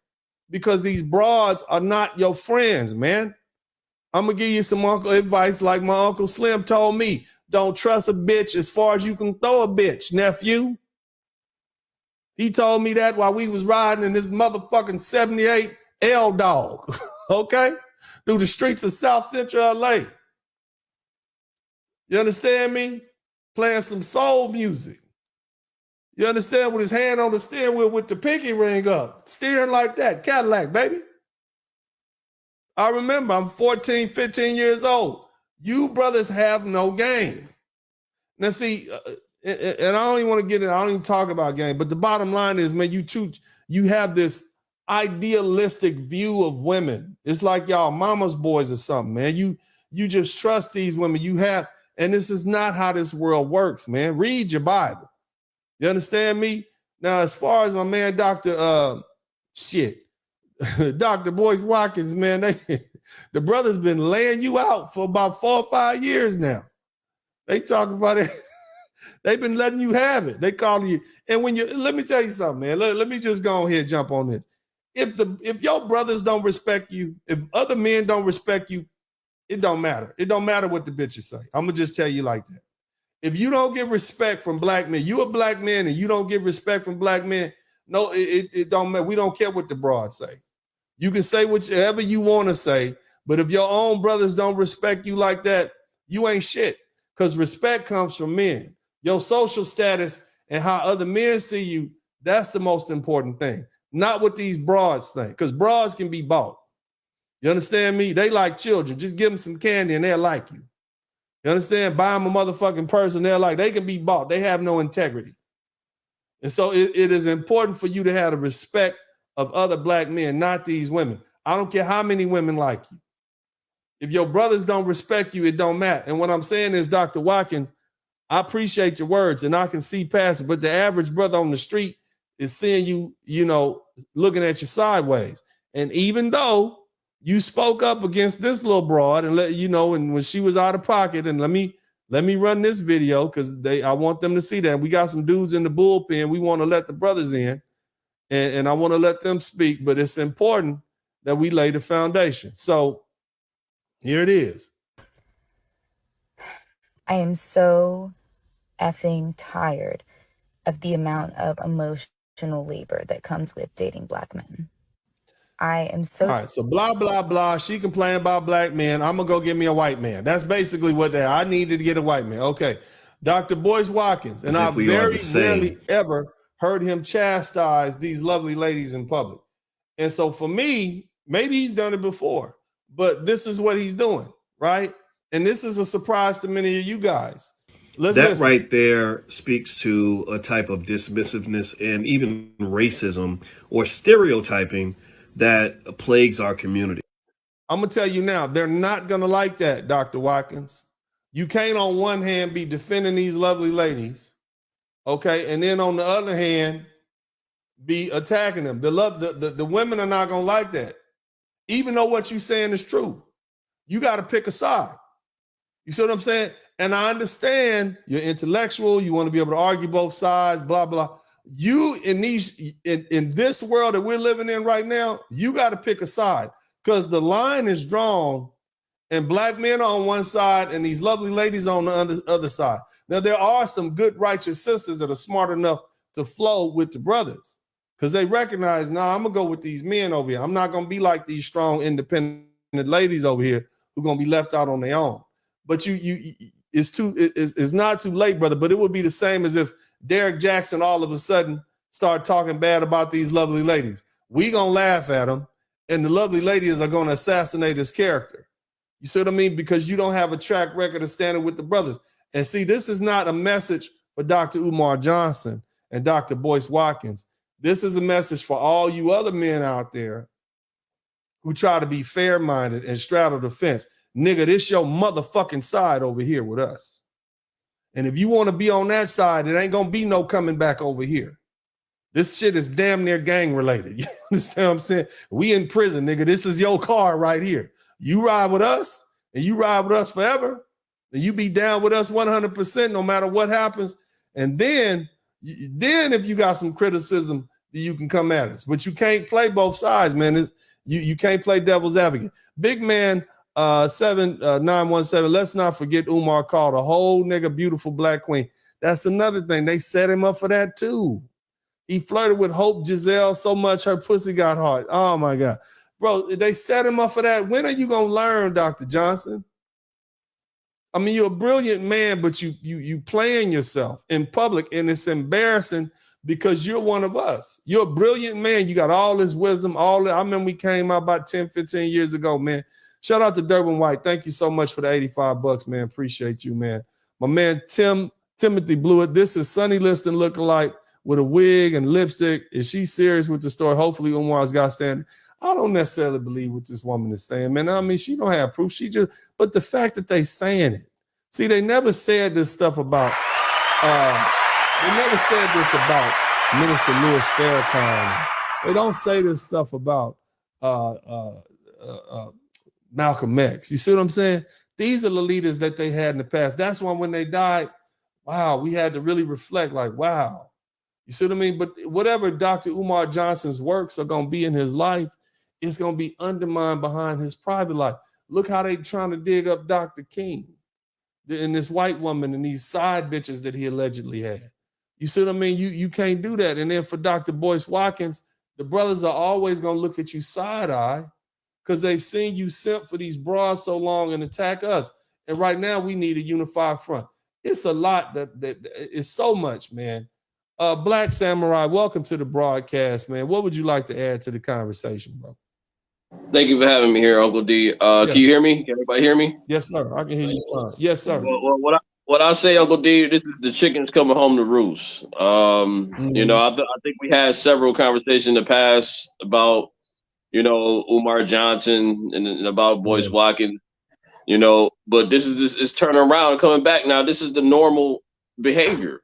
Because these broads are not your friends, man. I'm gonna give you some uncle advice like my Uncle Slim told me. Don't trust a bitch as far as you can throw a bitch, nephew. He told me that while we was riding in this motherfucking 78 L-Dog, okay? Through the streets of South Central LA. You understand me? Playing some soul music. You understand? With his hand on the steering wheel with the pinky ring up. Steering like that. Cadillac, baby. I remember I'm 14, 15 years old. You brothers have no game. Now, see, and I don't even want to get in, I don't even talk about game, but the bottom line is, man, you have this idealistic view of women. It's like y'all mama's boys or something, man. You just trust these women. And this is not how this world works, man. Read your Bible. You understand me? Now, as far as my man, Dr. Boyce Watkins, man, the brother's been laying you out for about 4 or 5 years now. They talk about it. They've been letting you have it. They call you. And let me tell you something, man. Let me just go ahead and jump on this. If your brothers don't respect you, if other men don't respect you, it don't matter. It don't matter what the bitches say. I'm going to just tell you like that. If you don't get respect from Black men, you a Black man and you don't get respect from Black men, no, it don't matter. We don't care what the broads say. You can say whatever you want to say, but if your own brothers don't respect you like that, you ain't shit. Because respect comes from men. Your social status and how other men see you, that's the most important thing. Not what these broads think. Because broads can be bought. You understand me? They like children. Just give them some candy and they'll like you. You understand? Buy them a motherfucking person. They can be bought. They have no integrity. And so it is important for you to have the respect of other Black men, not these women. I don't care how many women like you. If your brothers don't respect you, it don't matter. And what I'm saying is, Dr. Watkins, I appreciate your words and I can see past it, but the average brother on the street is seeing you, looking at you sideways. And even though you spoke up against this little broad and and when she was out of pocket, and let me Let me run this video because I want them to see that. We got some dudes in the bullpen. We want to let the brothers in, and I want to let them speak, but it's important that we lay the foundation. So here it is. I am so effing tired of the amount of emotional labor that comes with dating black men. I am so. All right, so blah, blah, blah. She complained about black men. I'm going to go get me a white man. That's basically what I needed to get a white man. Okay. Dr. Boyce Watkins. And I've very rarely ever heard him chastise these lovely ladies in public. And so for me, maybe he's done it before, but this is what he's doing, right? And this is a surprise to many of you guys. That listen. Right there speaks to a type of dismissiveness and even racism or stereotyping that plagues our community. I'm going to tell you now, they're not going to like that, Dr. Watkins. You can't on one hand be defending these lovely ladies, okay, and then on the other hand, be attacking them. The women are not going to like that. Even though what you're saying is true, you got to pick a side. You see what I'm saying? And I understand you're intellectual. You want to be able to argue both sides, blah, blah. You in this world that we're living in right now, you got to pick a side because the line is drawn and black men are on one side and these lovely ladies on the other side. Now, there are some good righteous sisters that are smart enough to flow with the brothers because they recognize, nah, I'm going to go with these men over here. I'm not going to be like these strong, independent ladies over here who are going to be left out on their own. But it's not too late, brother, but it would be the same as if Derek Jackson all of a sudden start talking bad about these lovely ladies. We gonna laugh at him, and the lovely ladies are gonna assassinate his character. You see what I mean? Because you don't have a track record of standing with the brothers. And see, this is not a message for Dr. Umar Johnson and Dr. Boyce Watkins. This is a message for all you other men out there who try to be fair-minded and straddle the fence. Nigga, this your motherfucking side over here with us. And if you want to be on that side, it ain't going to be no coming back over here. This shit is damn near gang related. You understand what I'm saying? We in prison, nigga. This is your car right here. You ride with us and you ride with us forever. And you be down with us 100% no matter what happens. And then if you got some criticism, you can come at us. But you can't play both sides, man. You can't play devil's advocate. Big man 7917. Let's not forget Umar called a whole nigga beautiful black queen. That's another thing. They set him up for that too. He flirted with Hope Giselle so much her pussy got hard. Oh my God. Bro, they set him up for that. When are you gonna learn, Dr. Johnson? I mean, you're a brilliant man, but you playing yourself in public, and it's embarrassing because you're one of us. You're a brilliant man. You got all this wisdom, I remember we came out about 10, 15 years ago, man. Shout out to Durbin White. Thank you so much for the $85, man. Appreciate you, man. My man Timothy Blewett. This is Sonny Liston lookalike with a wig and lipstick. Is she serious with the story? Hopefully Umar's got standing. I don't necessarily believe what this woman is saying, man. I mean, she don't have proof. But the fact that they saying it. See, they never said this stuff about, Minister Louis Farrakhan. They don't say this stuff about Malcolm X. You see what I'm saying? These are the leaders that they had in the past. That's why when they died, wow, we had to really reflect like, wow. You see what I mean? But whatever Dr. Umar Johnson's works are going to be in his life, it's going to be undermined behind his private life. Look how they trying to dig up Dr. King and this white woman and these side bitches that he allegedly had. You see what I mean? You can't do that. And then for Dr. Boyce Watkins, the brothers are always going to look at you side-eye because they've seen you simp for these bras so long and attack us. And right now we need a unified front. It's a lot that it's so much, man. Black Samurai, welcome to the broadcast, man. What would you like to add to the conversation, bro? Thank you for having me here, Uncle D. Can you hear me? Can everybody hear me? Yes, sir. I can hear you fine. Yes, sir. Well, what I say, Uncle D, this is the chickens coming home to roost. You know, I think we had several conversations in the past about, you know, Umar Johnson and about Boyce Watkins, you know, but this is turning around and coming back now. This is the normal behavior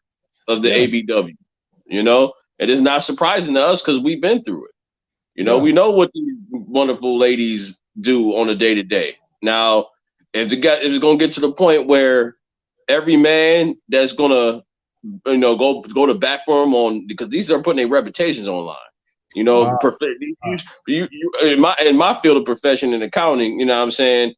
of the ABW, you know, and it's not surprising to us because we've been through it. You know, we know what these wonderful ladies do on a day-to-day. Now, if it's going to get to the point where every man that's gonna, go to bat for him on, because these are putting their reputations online. Wow. You in my field of profession in accounting, you know what I'm saying,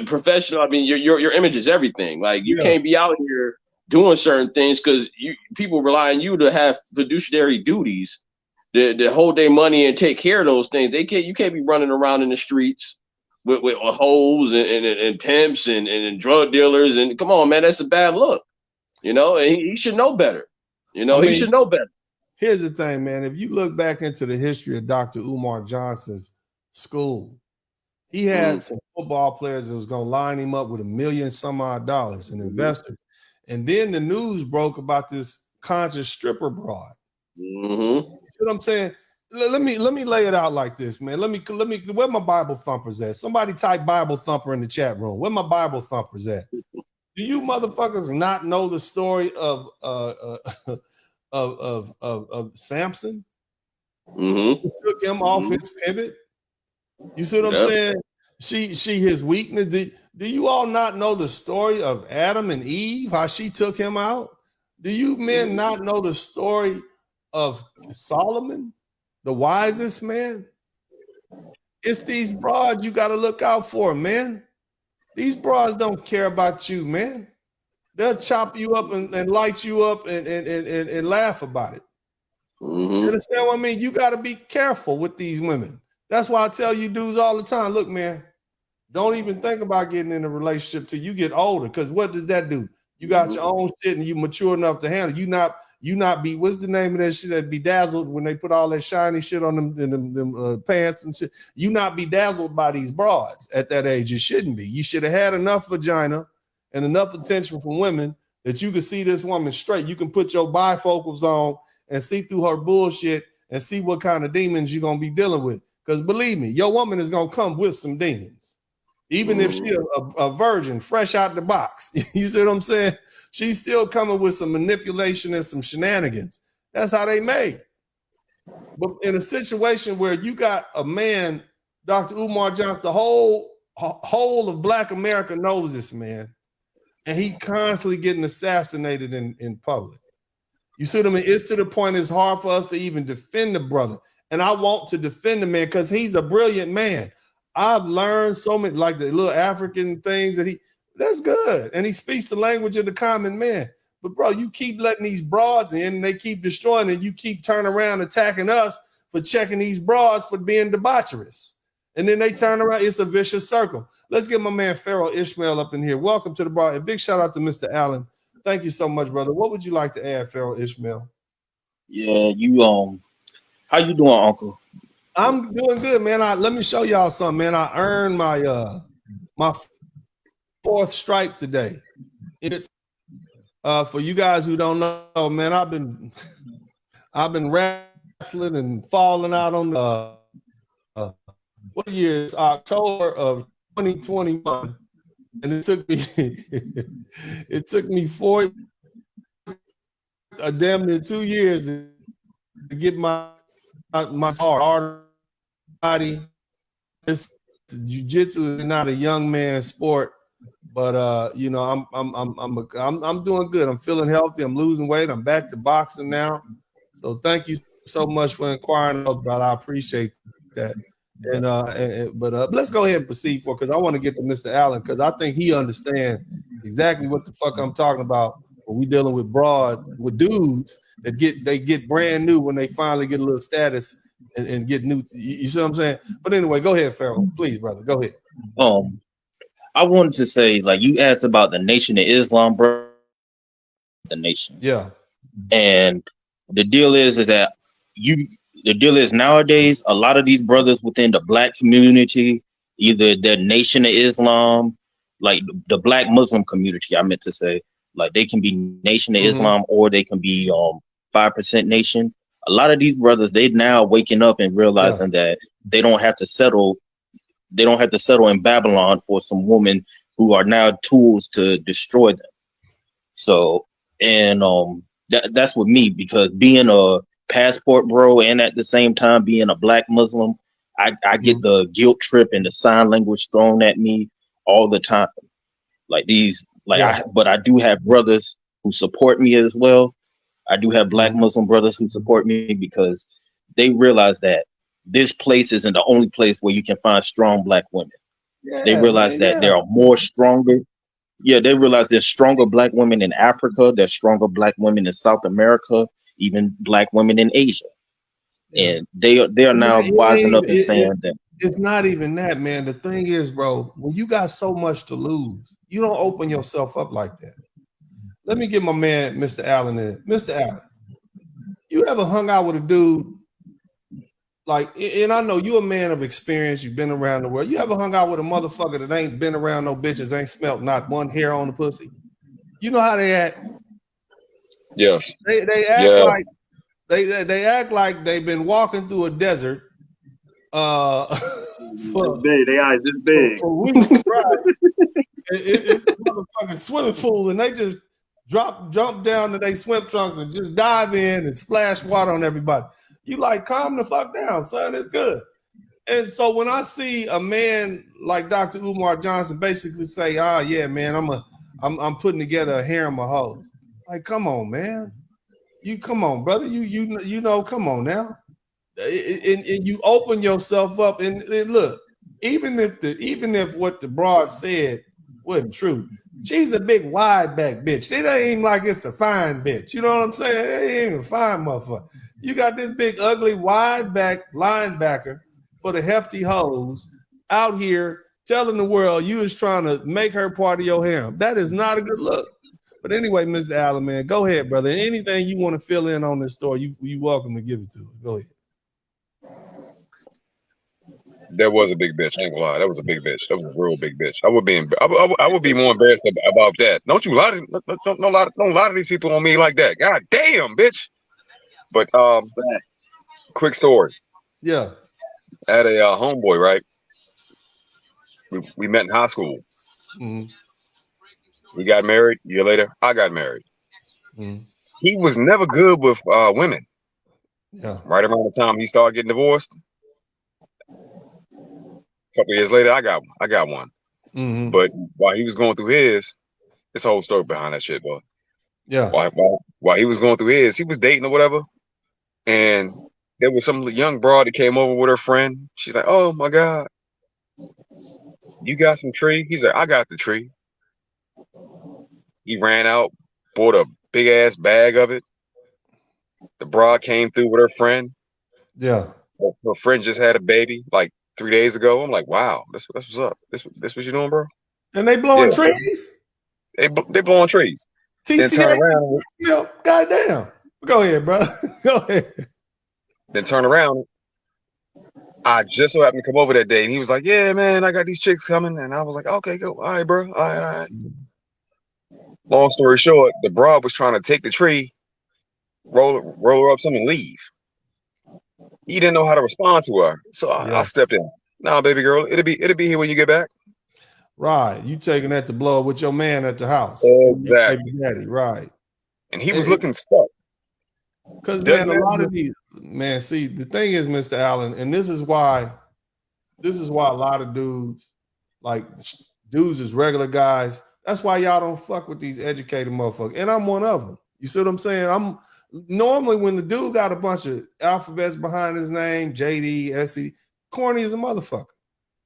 professional. I mean, your image is everything. Like, you can't be out here doing certain things because people rely on you to have fiduciary duties to hold their money and take care of those things. You can't be running around in the streets with hoes and pimps and drug dealers. And come on, man, that's a bad look. And he should know better. He should know better. Here's the thing, man. If you look back into the history of Dr. Umar Johnson's school, he had some football players that was going to line him up with $1 million some odd dollars, an investor. And then the news broke about this conscious stripper broad. You see what I'm saying? Let me lay it out like this, man. Let me. Where my Bible thumpers at? Somebody type Bible thumper in the chat room. Where my Bible thumpers at? Do you motherfuckers not know the story of Samson? Who took him off his pivot? You see what I'm saying? She his weakness. Do you all not know the story of Adam and Eve? How she took him out? Do you men not know the story of Solomon, the wisest man? It's these broads you got to look out for, man. These broads don't care about you, man. They'll chop you up and light you up and laugh about it. You understand what I mean? You got to be careful with these women. That's why I tell you dudes all the time, look, man, don't even think about getting in a relationship till you get older. Because what does that do? You got your own shit and you mature enough to handle. You not be, what's the name of that shit that bedazzled when they put all that shiny shit on them pants and shit? You not be dazzled by these broads at that age. You shouldn't be. You should have had enough vagina and enough attention from women that you can see this woman straight. You can put your bifocals on and see through her bullshit and see what kind of demons you're going to be dealing with. Because believe me, your woman is going to come with some demons. Even if she's a virgin, fresh out the box. You see what I'm saying? She's still coming with some manipulation and some shenanigans. That's how they made. But in a situation where you got a man, Dr. Umar Johnson, the whole of Black America knows this man, and he constantly getting assassinated in public. You see what I mean? It's to the point it's hard for us to even defend the brother. And I want to defend the man because he's a brilliant man. I've learned so many, like the little African things that's good. And he speaks the language of the common man. But bro, you keep letting these broads in and they keep destroying it. You keep turning around attacking us for checking these broads for being debaucherous. And then they turn around. It's a vicious circle. Let's get my man Pharaoh Ishmael up in here. Welcome to the broad. A big shout out to Mr. Allen. Thank you so much, brother. What would you like to add, Pharaoh Ishmael? Yeah, how you doing, Uncle? I'm doing good, man. Let me show y'all something, man. I earned my my 4th stripe today. It's for you guys who don't know, man. I've been wrestling and falling out on the what year? It's October of 2021, and it took me damn near 2 years to get my hard body. It's jiu-jitsu is not a young man's sport, but I'm doing good. I'm feeling healthy. I'm losing weight. I'm back to boxing now. So thank you so much for inquiring, brother. I appreciate that. But let's go ahead and proceed because I want to get to Mr. Allen because I think he understands exactly what the fuck I'm talking about when we dealing with with dudes that get brand new when they finally get a little status and get new. You see what I'm saying? But anyway, go ahead, Pharaoh. Please, brother. Go ahead. I wanted to say, like, you asked about the Nation of Islam, bro. The nation. Yeah. And the deal is that nowadays, a lot of these brothers within the Black community, either the Nation of Islam, like the Black Muslim community, I meant to say, like they can be Nation of Islam or they can be 5% Nation. A lot of these brothers, they now waking up and realizing that they don't have to settle. They don't have to settle in Babylon for some women who are now tools to destroy them. So, and that's with me, because being a passport bro and at the same time being a Black Muslim, I get the guilt trip and the sign language thrown at me all the time. Like these Like but I do have brothers who support me as well. I do have black Muslim brothers who support me because they realize that this place isn't the only place where you can find strong black women. They realize that there are more stronger. Yeah, they realize there's stronger black women in Africa. There's stronger black women in South America, even black women in Asia. And they are now wising up and saying that. It's not even that, man. The thing is, bro, when you got so much to lose, you don't open yourself up like that. Let me get my man, Mr. Allen, in. Mr. Allen, you ever hung out with a dude, like, and I know you're a man of experience, you've been around the world. You ever hung out with a motherfucker that ain't been around no bitches, ain't smelt not one hair on the pussy? You know how they act? Yes. They act like they act like they've been walking through a desert. They eyes this big. For weeks, right? It's a motherfucking swimming pool, and they just jump down to their swim trunks and just dive in and splash water on everybody. You like, calm the fuck down, son. It's good. And so when I see a man like Dr. Umar Johnson basically say, yeah, man, I'm putting together a harem of hoes. Like, come on, man. You come on, brother. You know, come on now. And you open yourself up and look, even if what the broad said wasn't true, she's a big wide back bitch. It ain't like it's a fine bitch. You know what I'm saying? It ain't even a fine motherfucker. You got this big ugly wide back linebacker for the hefty hoes out here telling the world you is trying to make her part of your harem. That is not a good look. But anyway, Mr. Allen, man, go ahead, brother. Anything you want to fill in on this story, you welcome to give it to us. Go ahead. That was a big bitch. I ain't gonna lie. That was a big bitch. That was a real big bitch. I would be more embarrassed about that. Don't you lie to these people on me like that. God damn, bitch. But quick story. Yeah. I had a homeboy, right? We met in high school. Mm-hmm. We got married. A year later, I got married. Mm-hmm. He was never good with women. Yeah. Right around the time he started getting divorced, a couple years later, I got one. Mm-hmm. But while he was going through his whole story behind that shit, bro. Yeah. While he was going through his, he was dating or whatever, and there was some young broad that came over with her friend. She's like, "Oh my God, you got some tree?" He's like, "I got the tree." He ran out, bought a big ass bag of it. The broad came through with her friend. Yeah. Her friend just had a baby like 3 days ago. I'm like, wow, that's what's up. This what you doing, bro? And they blowing trees? They blowing trees. Then turn around. Goddamn. Go ahead, bro. Go ahead. Then turn around. I just so happened to come over that day, and he was like, "Yeah, man, I got these chicks coming." And I was like, "Okay, go. All right, bro. All right." Long story short, the broad was trying to take the tree, roll her up some and leave. He didn't know how to respond to her, so I stepped in. Nah, baby girl, it'll be here when you get back. Right, you taking that to blow up with your man at the house. Exactly. Daddy, right. And he was looking stuck. Because man, a lot of these see, the thing is, Mr. Allen, and this is why a lot of dudes is regular guys. That's why y'all don't fuck with these educated motherfuckers. And I'm one of them. You see what I'm saying? I'm normally when the dude got a bunch of alphabets behind his name, JD, SE, corny as a motherfucker.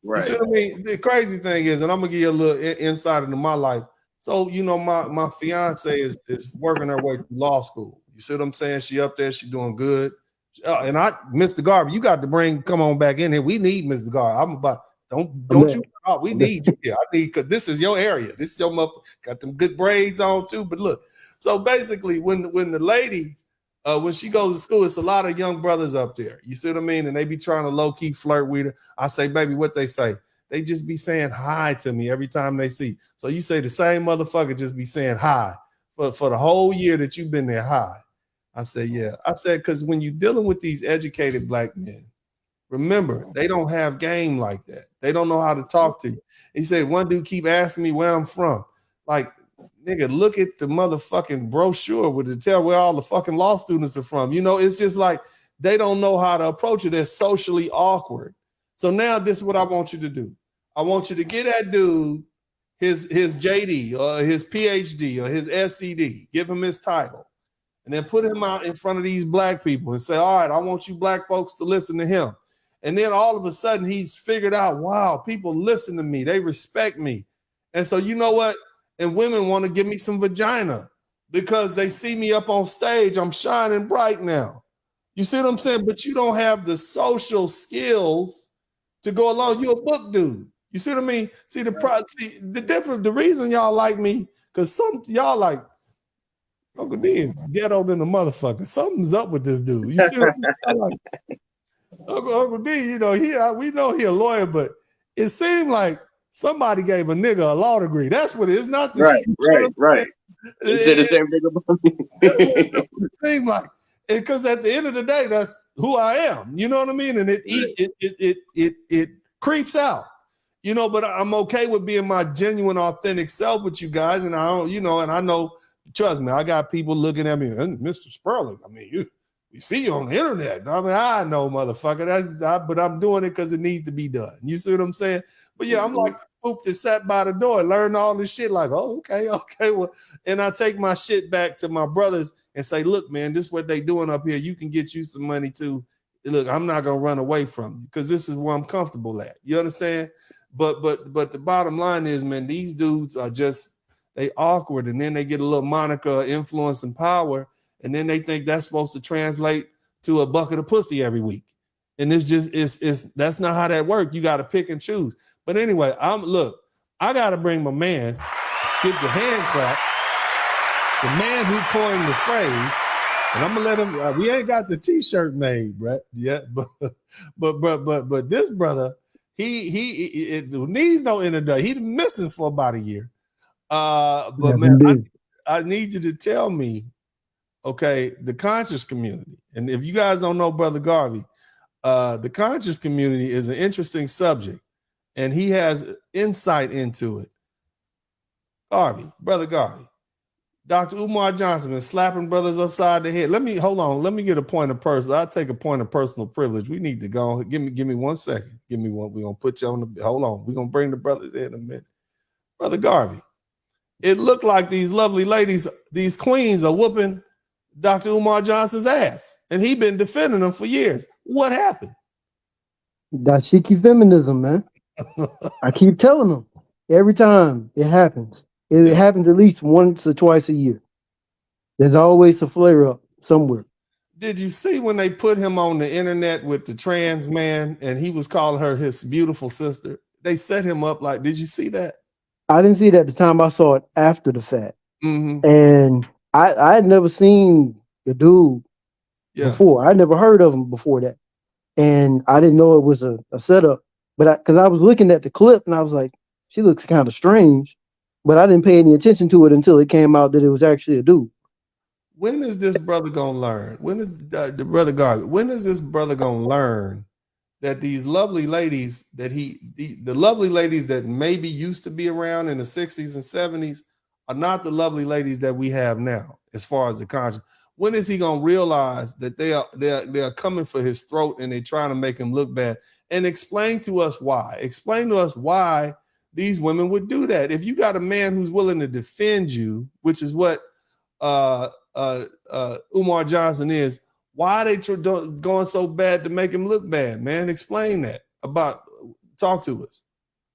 Right. You see what I mean? The crazy thing is, and I'm gonna give you a little insight into my life. So, you know, my fiance is working her way through law school. You see what I'm saying? She up there, she doing good. And Mr. Garvey, you got to come on back in here. We need Mr. Garvey. I'm about don't you? Oh, we need you here. I need because this is your area. This is your mother. Got them good braids on too. But look, so basically, when the lady, when she goes to school, it's a lot of young brothers up there. You see what I mean? And they be trying to low key flirt with her. I say, baby, what they say? They just be saying hi to me every time they see. So you say the same motherfucker just be saying hi for the whole year that you've been there. Hi. I say, yeah. I said, because when you're dealing with these educated black men, remember, they don't have game like that. They don't know how to talk to you. He said, one dude keep asking me where I'm from. Like, nigga, look at the motherfucking brochure with it tell where all the fucking law students are from. You know, it's just like they don't know how to approach it. They're socially awkward. So now this is what I want you to do. I want you to get that dude his JD or his PhD or his SCD, give him his title, and then put him out in front of these black people and say, all right, I want you black folks to listen to him. And then all of a sudden he's figured out, wow, people listen to me. They respect me. And so you know what? And women want to give me some vagina because they see me up on stage. I'm shining bright now. You see what I'm saying? But you don't have the social skills to go along. You're a book dude. You see what I mean? See the reason y'all like me, because some y'all like Uncle D is ghetto than a motherfucker. Something's up with this dude. You see what I'm like, Uncle D, you know, we know he a lawyer, but it seemed like somebody gave a nigga a law degree. That's what it is. Not the right. He said the same thing about me. That's what it seemed like. Because at the end of the day, that's who I am. You know what I mean? And it creeps out. You know, but I'm okay with being my genuine, authentic self with you guys. And I don't, you know, and I know, trust me, I got people looking at me, Mr. Spurling. I mean, we see you on the internet. I mean, I know, motherfucker. But I'm doing it because it needs to be done. You see what I'm saying? But yeah, I'm like the spook that sat by the door and learned all this shit. Like, oh, okay, well, and I take my shit back to my brothers and say, look, man, this is what they doing up here. You can get you some money too. Look, I'm not gonna run away from you because this is where I'm comfortable at. You understand? But the bottom line is, man, these dudes are just they awkward, and then they get a little moniker, influence, and power, and then they think that's supposed to translate to a bucket of pussy every week. And it's just that's not how that works. You got to pick and choose. But anyway, I got to bring my man, get the hand clap, the man who coined the phrase, and I'm gonna let him. We ain't got the T-shirt made, Brett, yet, but this brother, he needs no introduction. He's missing for about a year. But yeah, man, I need you to tell me, okay, the conscious community, and if you guys don't know Brother Garvey, the conscious community is an interesting subject. And he has insight into it. Brother Garvey, Dr. Umar Johnson is slapping brothers upside the head. Let me get a point of personal. I'll take a point of personal privilege. We need to go. Give me 1 second. Give me one. We're gonna put you on the hold on. We're gonna bring the brothers in a minute. Brother Garvey, it looked like these lovely ladies, these queens are whooping Dr. Umar Johnson's ass. And he been defending them for years. What happened? Dashiki feminism, man. I keep telling them every time it happens. It happens at least once or twice a year. There's always a flare up somewhere. Did you see when they put him on the internet with the trans man and he was calling her his beautiful sister? They set him up like, did you see that? I didn't see it at the time. I saw it after the fact. Mm-hmm. And I had never seen the dude before. I never heard of him before that. And I didn't know it was a setup. But because I was looking at the clip and I was like, she looks kind of strange, but I didn't pay any attention to it until it came out that it was actually a dude. When is this brother gonna learn? When is the brother Garvey? When is this brother gonna learn that these lovely ladies the lovely ladies that maybe used to be around in the 60s and 70s are not the lovely ladies that we have now, as far as the conscience? When is he gonna realize that they are coming for his throat and they're trying to make him look bad? And explain to us why. Explain to us why these women would do that. If you got a man who's willing to defend you, which is what Umar Johnson is, why are they going so bad to make him look bad, man? Explain that. Talk to us.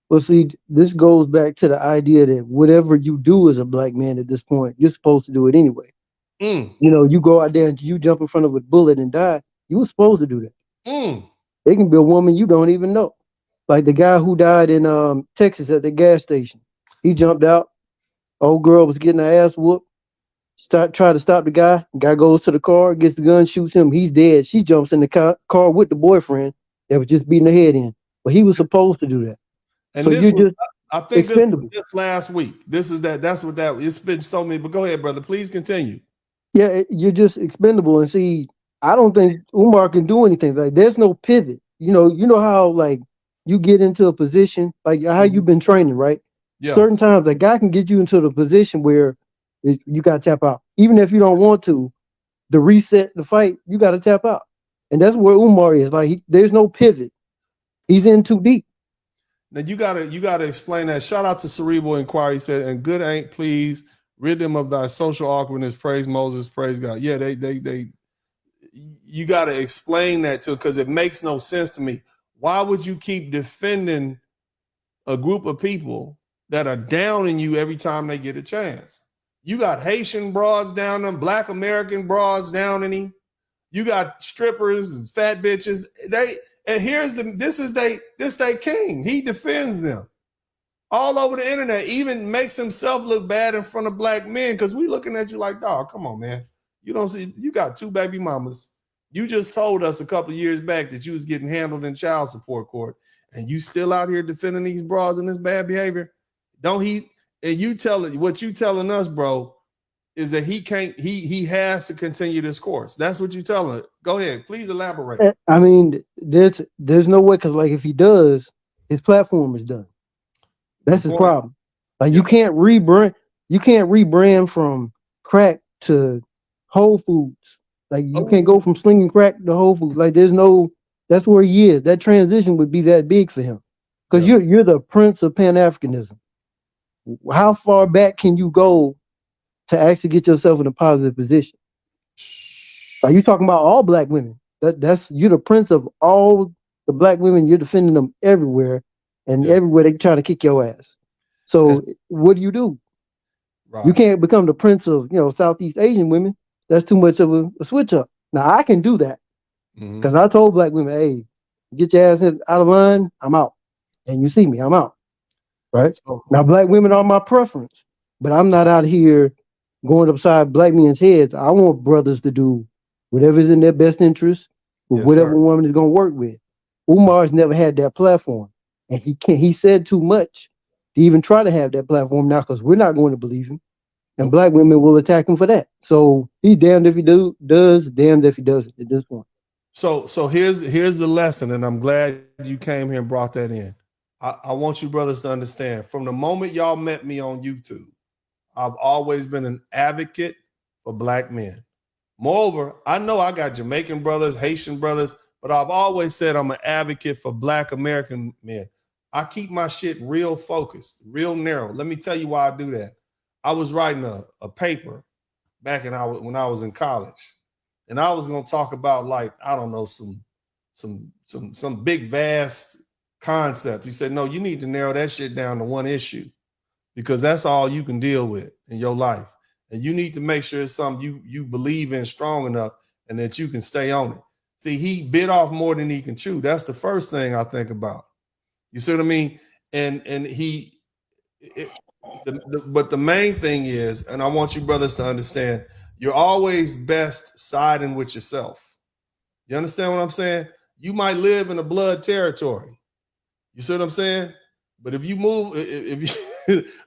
Well, see, this goes back to the idea that whatever you do as a black man at this point, you're supposed to do it anyway. You know, you go out there and you jump in front of a bullet and die, you were supposed to do that. It can be a woman you don't even know. Like the guy who died in Texas at the gas station. He jumped out. Old girl was getting her ass whooped. Try to stop the guy. Guy goes to the car, gets the gun, shoots him. He's dead. She jumps in the car with the boyfriend that was just beating her head in. But he was supposed to do that. And so I think this last week. That's what that. It's been so many. But go ahead, brother. Please continue. Yeah, you're just expendable. And see, I don't think Umar can do anything. Like, there's no pivot. You know how like you get into a position, like how you've been training, right? Yeah. Certain times a guy can get you into the position where you got to tap out. Even if you don't want to reset the fight, you got to tap out. And that's where Umar is. Like, there's no pivot. He's in too deep. Now you gotta explain that. Shout out to Cerebral Inquiry. He said, and good ain't please rid them of thy social awkwardness. Praise Moses, praise God. Yeah, they you gotta explain that too, because it makes no sense to me. Why would you keep defending a group of people that are downing you every time they get a chance? You got Haitian broads down them, Black American broads downing him. You got strippers and fat bitches. This they king. He defends them all over the internet. Even makes himself look bad in front of black men because we looking at you like, dog, come on, man. You don't see you got 2 baby mamas. You just told us a couple of years back that you was getting handled in child support court, and you still out here defending these bras and this bad behavior. Don't he? And you telling what you telling us, bro, is that he can't. He has to continue this course. That's what you telling it. Go ahead, please elaborate. I mean, there's no way, because like if he does, his platform is done. That's his problem. Like you can't rebrand from crack to Whole Foods. Like you can't go from slinging crack to Whole Foods. Like that's where he is. That transition would be that big for him. Because you're the prince of Pan-Africanism. How far back can you go to actually get yourself in a positive position? Are you talking about all black women? That's you're the prince of all the black women. You're defending them everywhere, and everywhere they try to kick your ass. So what do? Right. You can't become the prince of Southeast Asian women. That's too much of a switch up. Now I can do that because I told black women, "Hey, get your ass out of line. I'm out." And you see me, I'm out. Right? Now black women are my preference, but I'm not out here going upside black men's heads. I want brothers to do whatever's in their best interest with whatever woman is going to work with. Umar's never had that platform, and he said too much to even try to have that platform now, because we're not going to believe him, and black women will attack him for that. So he's damned if he does, damned if he doesn't at this point. So here's the lesson, and I'm glad you came here and brought that in. I want you brothers to understand, from the moment y'all met me on YouTube, I've always been an advocate for black men. Moreover, I know I got Jamaican brothers, Haitian brothers, but I've always said I'm an advocate for black American men. I keep my shit real focused, real narrow. Let me tell you why I do that. I was writing a paper back when I was in college, and I was going to talk about, like, I don't know, some big vast concept. You said, no, you need to narrow that shit down to one issue, because that's all you can deal with in your life. And you need to make sure it's something you believe in strong enough and that you can stay on it. See, he bit off more than he can chew. That's the first thing I think about. You see what I mean? But the main thing is, and I want you brothers to understand, you're always best siding with yourself. You understand what I'm saying? You might live in a blood territory. You see what I'm saying? But if you move,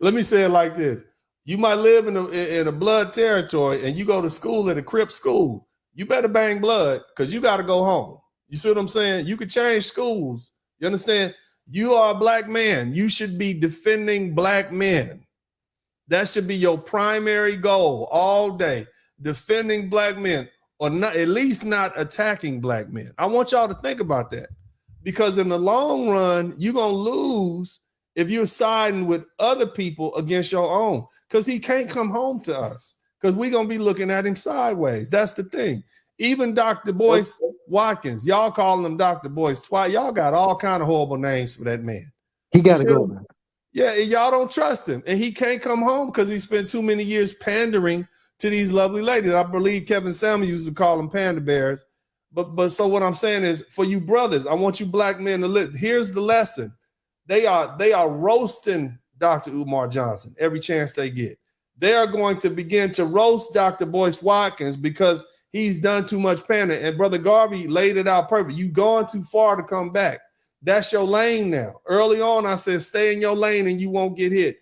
let me say it like this. You might live in a blood territory and you go to school at a Crip school. You better bang blood, because you got to go home. You see what I'm saying? You could change schools. You understand? You are a black man. You should be defending black men. That should be your primary goal all day. Defending black men, or not, at least not attacking black men. I want y'all to think about that, because in the long run, you're going to lose if you're siding with other people against your own, because he can't come home to us, because we're going to be looking at him sideways. That's the thing. Even Dr. Boyce Watkins, y'all calling him Dr. Boyce twice. Y'all got all kind of horrible names for that man. He got to go, man. Yeah, and y'all don't trust him. And he can't come home because he spent too many years pandering to these lovely ladies. I believe Kevin Samuels used to call them panda bears. But so what I'm saying is, for you brothers, I want you black men to live. Here's the lesson. They are roasting Dr. Umar Johnson every chance they get. They are going to begin to roast Dr. Boyce Watkins because he's done too much pandering. And Brother Garvey laid it out perfect. You've gone too far to come back. That's your lane now. Early on, I said, stay in your lane and you won't get hit.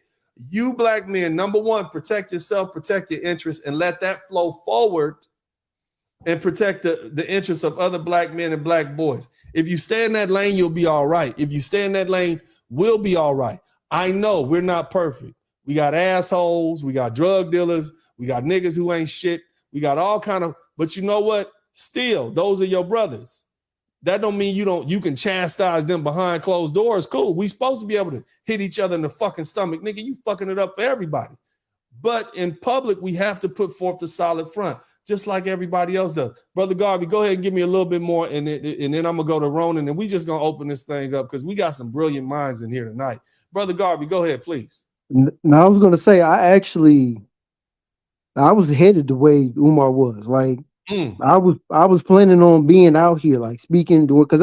You black men, number one, protect yourself, protect your interests, and let that flow forward and protect the interests of other black men and black boys. If you stay in that lane, you'll be all right. If you stay in that lane, we'll be all right. I know we're not perfect. We got assholes. We got drug dealers. We got niggas who ain't shit. We got all kind of, but you know what? Still, those are your brothers. That don't mean you can chastise them behind closed doors. Cool. We supposed to be able to hit each other in the fucking stomach. Nigga, you fucking it up for everybody. But in public, we have to put forth the solid front, just like everybody else does. Brother Garvey, go ahead and give me a little bit more, and then I'm going to go to Ronan, and we just going to open this thing up because we got some brilliant minds in here tonight. Brother Garvey, go ahead, please. Now, I was going to say, I was headed the way Umar was. Like, I was planning on being out here, like speaking, because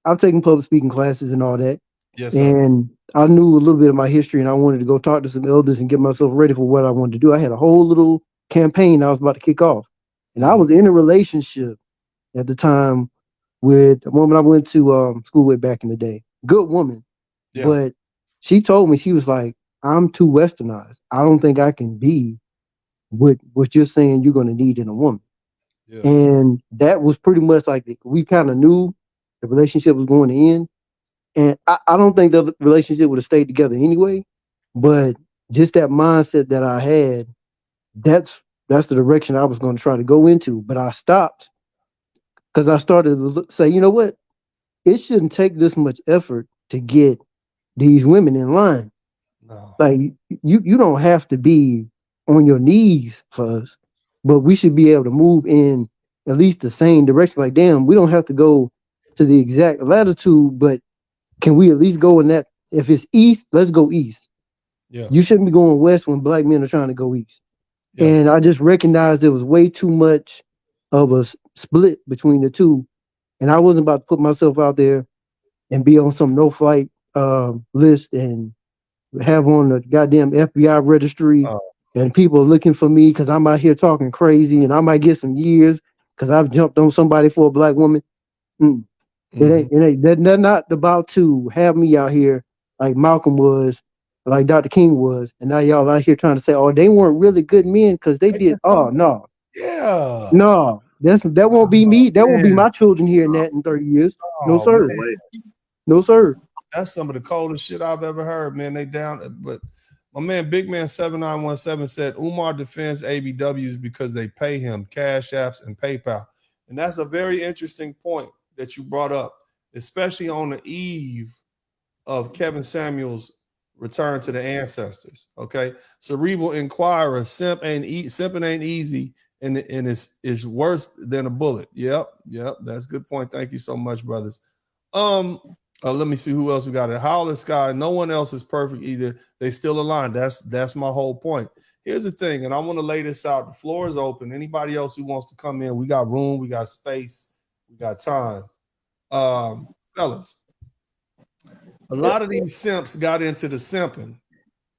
I've taken public speaking classes and all that. Yes, sir. And I knew a little bit of my history, and I wanted to go talk to some elders and get myself ready for what I wanted to do. I had a whole little campaign I was about to kick off. And I was in a relationship at the time with a woman I went to school with back in the day. Good woman. Yeah. But she told me, she was like, I'm too westernized. I don't think I can be what you're saying you're going to need in a woman. Yeah. And that was pretty much like we kind of knew the relationship was going to end. And I don't think the relationship would have stayed together anyway. But just that mindset that I had, that's the direction I was going to try to go into. But I stopped because I started to say, you know what? It shouldn't take this much effort to get these women in line. No. Like you don't have to be on your knees for us, but we should be able to move in at least the same direction. Like, damn, we don't have to go to the exact latitude, but can we at least go in that? If it's east, let's go east. Yeah. You shouldn't be going west when black men are trying to go east. Yeah. And I just recognized there was way too much of a split between the two. And I wasn't about to put myself out there and be on some no-flight list and have on the goddamn FBI registry and people looking for me because I'm out here talking crazy and I might get some years because I've jumped on somebody for a black woman. They're not about to have me out here like Malcolm was, like Dr. King was, and now y'all out here trying to say, oh, they weren't really good men because they did. Oh, no. Yeah. No, that won't be me. That won't be my children hearing that in 30 years. No, sir. Man. No, sir. That's some of the coldest shit I've ever heard, man. They down, but my man, Big Man 7917 said Umar defends ABWs because they pay him Cash Apps and PayPal. And that's a very interesting point that you brought up, especially on the eve of Kevin Samuel's return to the ancestors. Okay, Cerebral Inquirer, simping ain't easy, and it's worse than a bullet. Yep, that's a good point. Thank you so much, brothers. Let me see who else we got. Howler Sky. No one else is perfect either. They still align. That's my whole point. Here's the thing, and I want to lay this out. The floor is open. Anybody else who wants to come in, we got room, we got space, we got time. Fellas, a lot of these simps got into the simping,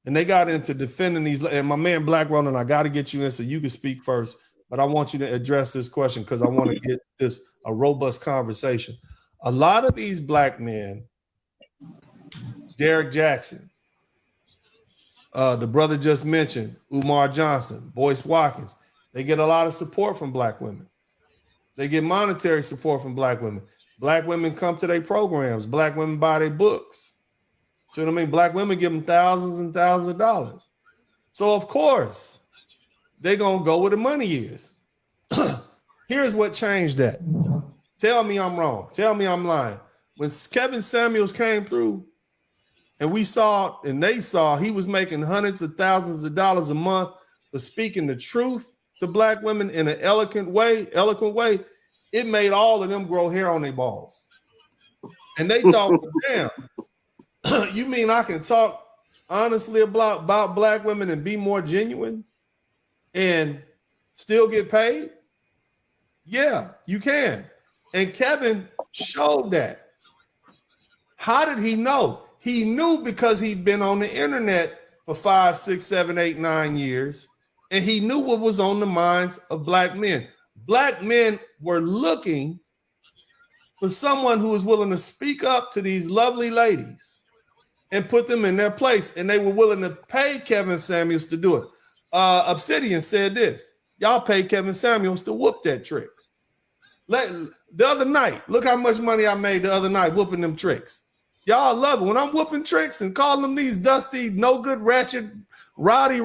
and they got into defending these. And my man Black Ronan, I got to get you in so you can speak first, but I want you to address this question because I want to get this a robust conversation. A lot of these black men, Derek Jackson, the brother just mentioned, Umar Johnson, Boyce Watkins, they get a lot of support from black women. They get monetary support from black women. Black women come to their programs. Black women buy their books. See what I mean? Black women give them thousands and thousands of dollars. So, of course, they're going to go where the money is. Here's what changed that. Tell me I'm wrong. Tell me I'm lying. When Kevin Samuels came through and we saw and they saw he was making hundreds of thousands of dollars a month for speaking the truth to black women in an eloquent way, it made all of them grow hair on their balls. And they thought, damn, you mean I can talk honestly about black women and be more genuine and still get paid? Yeah, you can. And Kevin showed that. How did he know? He knew because he'd been on the internet for 5, 6, 7, 8, 9 years, and he knew what was on the minds of black men. Black men were looking for someone who was willing to speak up to these lovely ladies and put them in their place, and they were willing to pay Kevin Samuels to do it. Obsidian said this, y'all pay Kevin Samuels to whoop that trick. The other night, look how much money I made the other night whooping them tricks. Y'all love it. When I'm whooping tricks and calling them these dusty, no good, ratchet, rowdy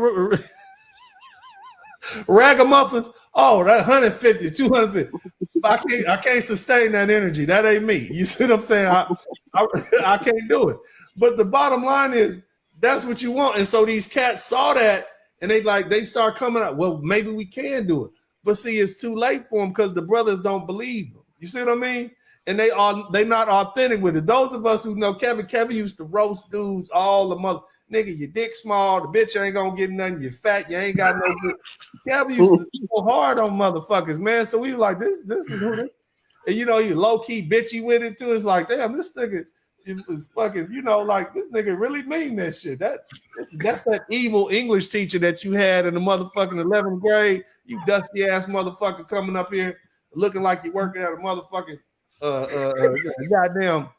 ragamuffins, Oh, that 150, 250. I can't sustain that energy. That ain't me. You see what I'm saying? I can't do it. But the bottom line is that's what you want. And so these cats saw that and they start coming out. Well, maybe we can do it. But see, it's too late for them because the brothers don't believe them. You see what I mean? And they not authentic with it. Those of us who know Kevin used to roast dudes all the mother. Nigga, your dick small, the bitch ain't gonna get nothing, you fat, you ain't got no good. Kevin used to go hard on motherfuckers, man. So we were like, this is who they, and you low-key bitchy with it too. It's like, damn, this nigga is fucking, like this nigga really mean that shit. That's that evil English teacher that you had in the motherfucking 11th grade, you dusty ass motherfucker coming up here looking like you're working at a motherfucking goddamn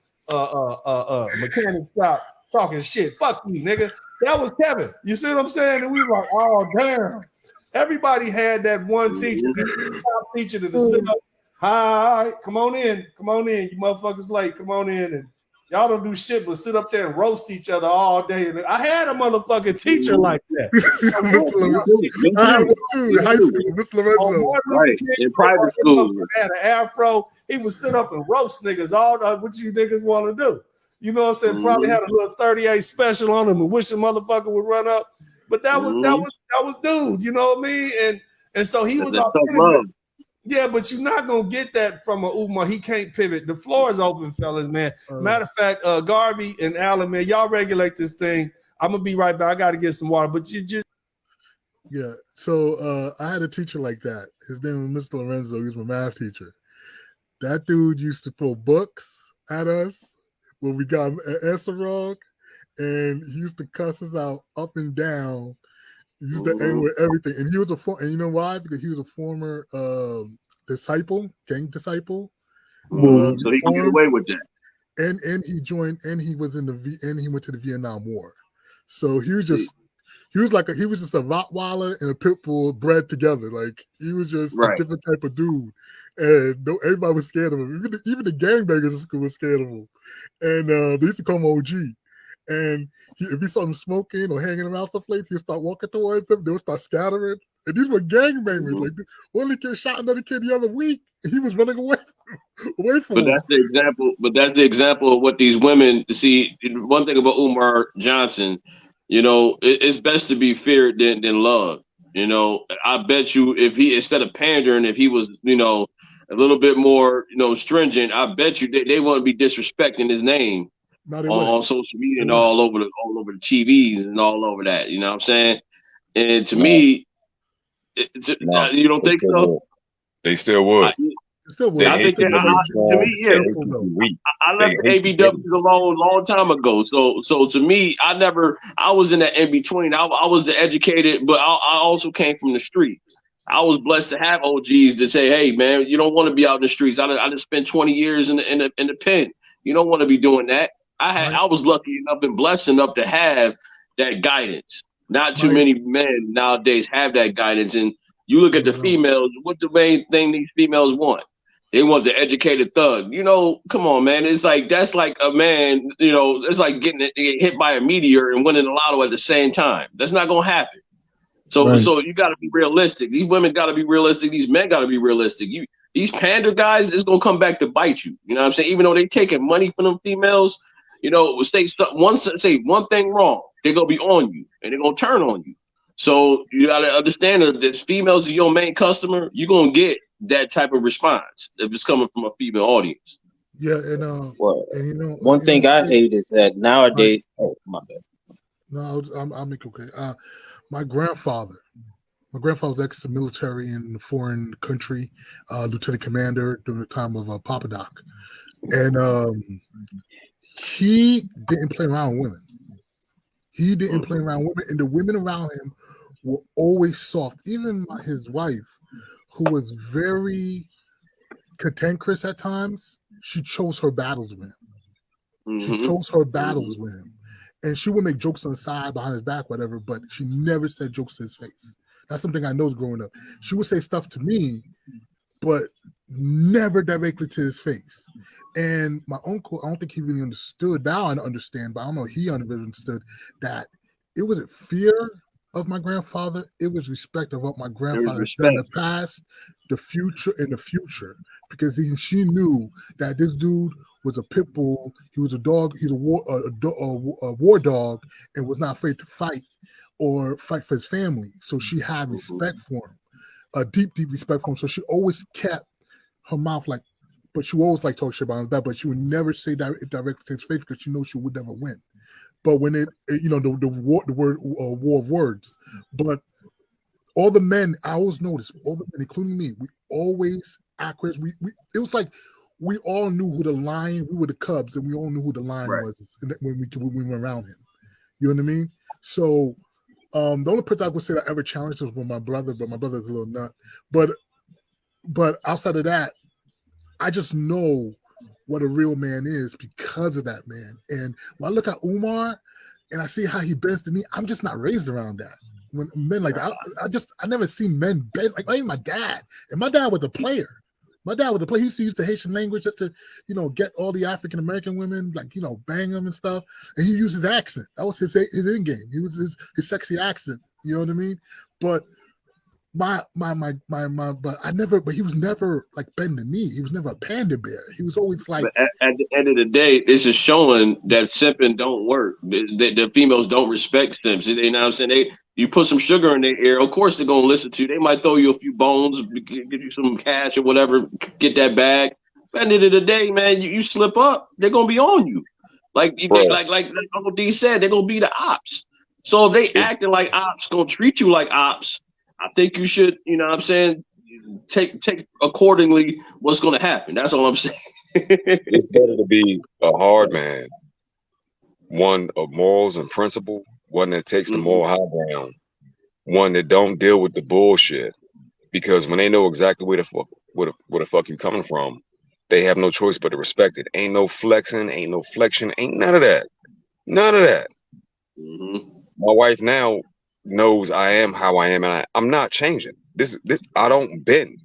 mechanic shop talking shit. Fuck you, nigga. That was Kevin. You see what I'm saying? And we were like, oh damn. Everybody had that one teacher, that top teacher to sit up. Hi, come on in. You motherfuckers late. Come on in. And y'all don't do shit but sit up there and roast each other all day. And I had a motherfucking teacher like that. Mr. Lorenzo. Right. In private school. Had an afro. He would sit up and roast niggas all what you niggas want to do. You know what I'm saying? Probably had a little 38 special on him and wish a motherfucker would run up. But that was dude, you know what I mean? And so he was authentic. Yeah, but you're not gonna get that from a Umar. He can't pivot. The floor is open, fellas, man. Matter of fact, Garvey and Alan, man, y'all regulate this thing. I'm gonna be right back. I gotta get some water, but you just So I had a teacher like that. His name was Mr. Lorenzo. He was my math teacher. That dude used to throw books at us when we got an answer wrong, and he used to cuss us out up and down. He used to end with everything, and he was and you know why? Because he was a former gang disciple. So he can get away with that. And he joined, and he was he went to the Vietnam War. So he was just a Rottweiler and a pit bull bred together. Like he was just a different type of dude, and everybody was scared of him. Even the gangbangers in school were scared of him, and they used to call him OG. And if he saw him smoking or hanging around someplace, he'd start walking towards them. They would start scattering. And these were gangbangers. Like one kid shot another kid the other week, and he was running away from him. That's the example. But that's the example of what these women see. One thing about Umar Johnson, it's best to be feared than loved. I bet you if he, instead of pandering, if he was, a little bit more, stringent, I bet you they wouldn't be disrespecting his name on social media and all over the TVs and all over that. You know what I'm saying? And to me, you don't think so? They still would. I think to me, I left the ABWs alone a long time ago. So to me, I was in that in between. I was the educated, but I also came from the streets. I was blessed to have OGs to say, hey man, you don't want to be out in the streets. I just spent 20 years in the pen. You don't want to be doing that. I was lucky enough and blessed enough to have that guidance. Not too many men nowadays have that guidance. And you look at the females, what the main thing these females want? They want the educated thug. Come on, man. It's like, that's like a man, it's like getting hit by a meteor and winning the lotto at the same time. That's not going to happen. So you got to be realistic. These women got to be realistic. These men got to be realistic. These pander guys, it's going to come back to bite you. You know what I'm saying? Even though they taking money from them females, say one thing wrong, they're going to be on you and they're going to turn on you. So you got to understand that if females is your main customer, you're going to get that type of response if it's coming from a female audience. Yeah, and one thing I hate is that nowadays. My bad. No, I'll make okay. My grandfather was ex-military in a foreign country, lieutenant commander during the time of Papa Doc, and he didn't play around with women. And the women around him were always soft. Even his wife, who was very cantankerous at times, she chose her battles with him. And she would make jokes on the side, behind his back, whatever, but she never said jokes to his face. That's something I know growing up. She would say stuff to me, but never directly to his face. And my uncle, I don't think he really understood. Now I understand, but I don't know. He understood that it was a fear of my grandfather. It was respect of what my grandfather respect. done in the past, the future, and the future. Because she knew that this dude was a pit bull. He was a dog. He's a war dog, and was not afraid to fight or fight for his family. So she had respect for him, a deep, deep respect for him. So she always kept her mouth like, but she always like talk shit about his back, but she would never say that directly to his face because she knows she would never win. But when the word war of words, but all the men, I always noticed, all the men, including me, we always accurate. It was like we all knew who the lion. We were the cubs, and we all knew who the lion was when we were around him. You know what I mean? So the only person I would say that I ever challenged was with my brother, but my brother's a little nut. But outside of that, I just know what a real man is because of that man. And when I look at Umar and I see how he bends the knee, I'm just not raised around that. When men like that, I never seen men bend, like even my dad. And my dad was a player. My dad was a player. He used to use the Haitian language just to, get all the African American women, like, bang them and stuff. And he used his accent. That was his in game. He was his sexy accent. You know what I mean? But but he was never like bend the knee. He was never a panda bear. He was always like. But at the end of the day, this is showing that simping don't work. The females don't respect simps. You know what I'm saying? You put some sugar in their ear, of course they're gonna listen to you. They might throw you a few bones, give you some cash or whatever, get that bag. But at the end of the day, man, you slip up, they're gonna be on you. Like Uncle D said, they're gonna be the ops. So if they acting like ops, gonna treat you like ops, I think you should, take accordingly what's going to happen. That's all I'm saying. It's better to be a hard man, one of morals and principle, one that takes the moral high ground, one that don't deal with the bullshit. Because when they know exactly where the fuck you coming from, they have no choice but to respect it. Ain't no flexing, ain't no flexion, ain't none of that. None of that. My wife now knows I am how I am, and I'm not changing. This I don't bend.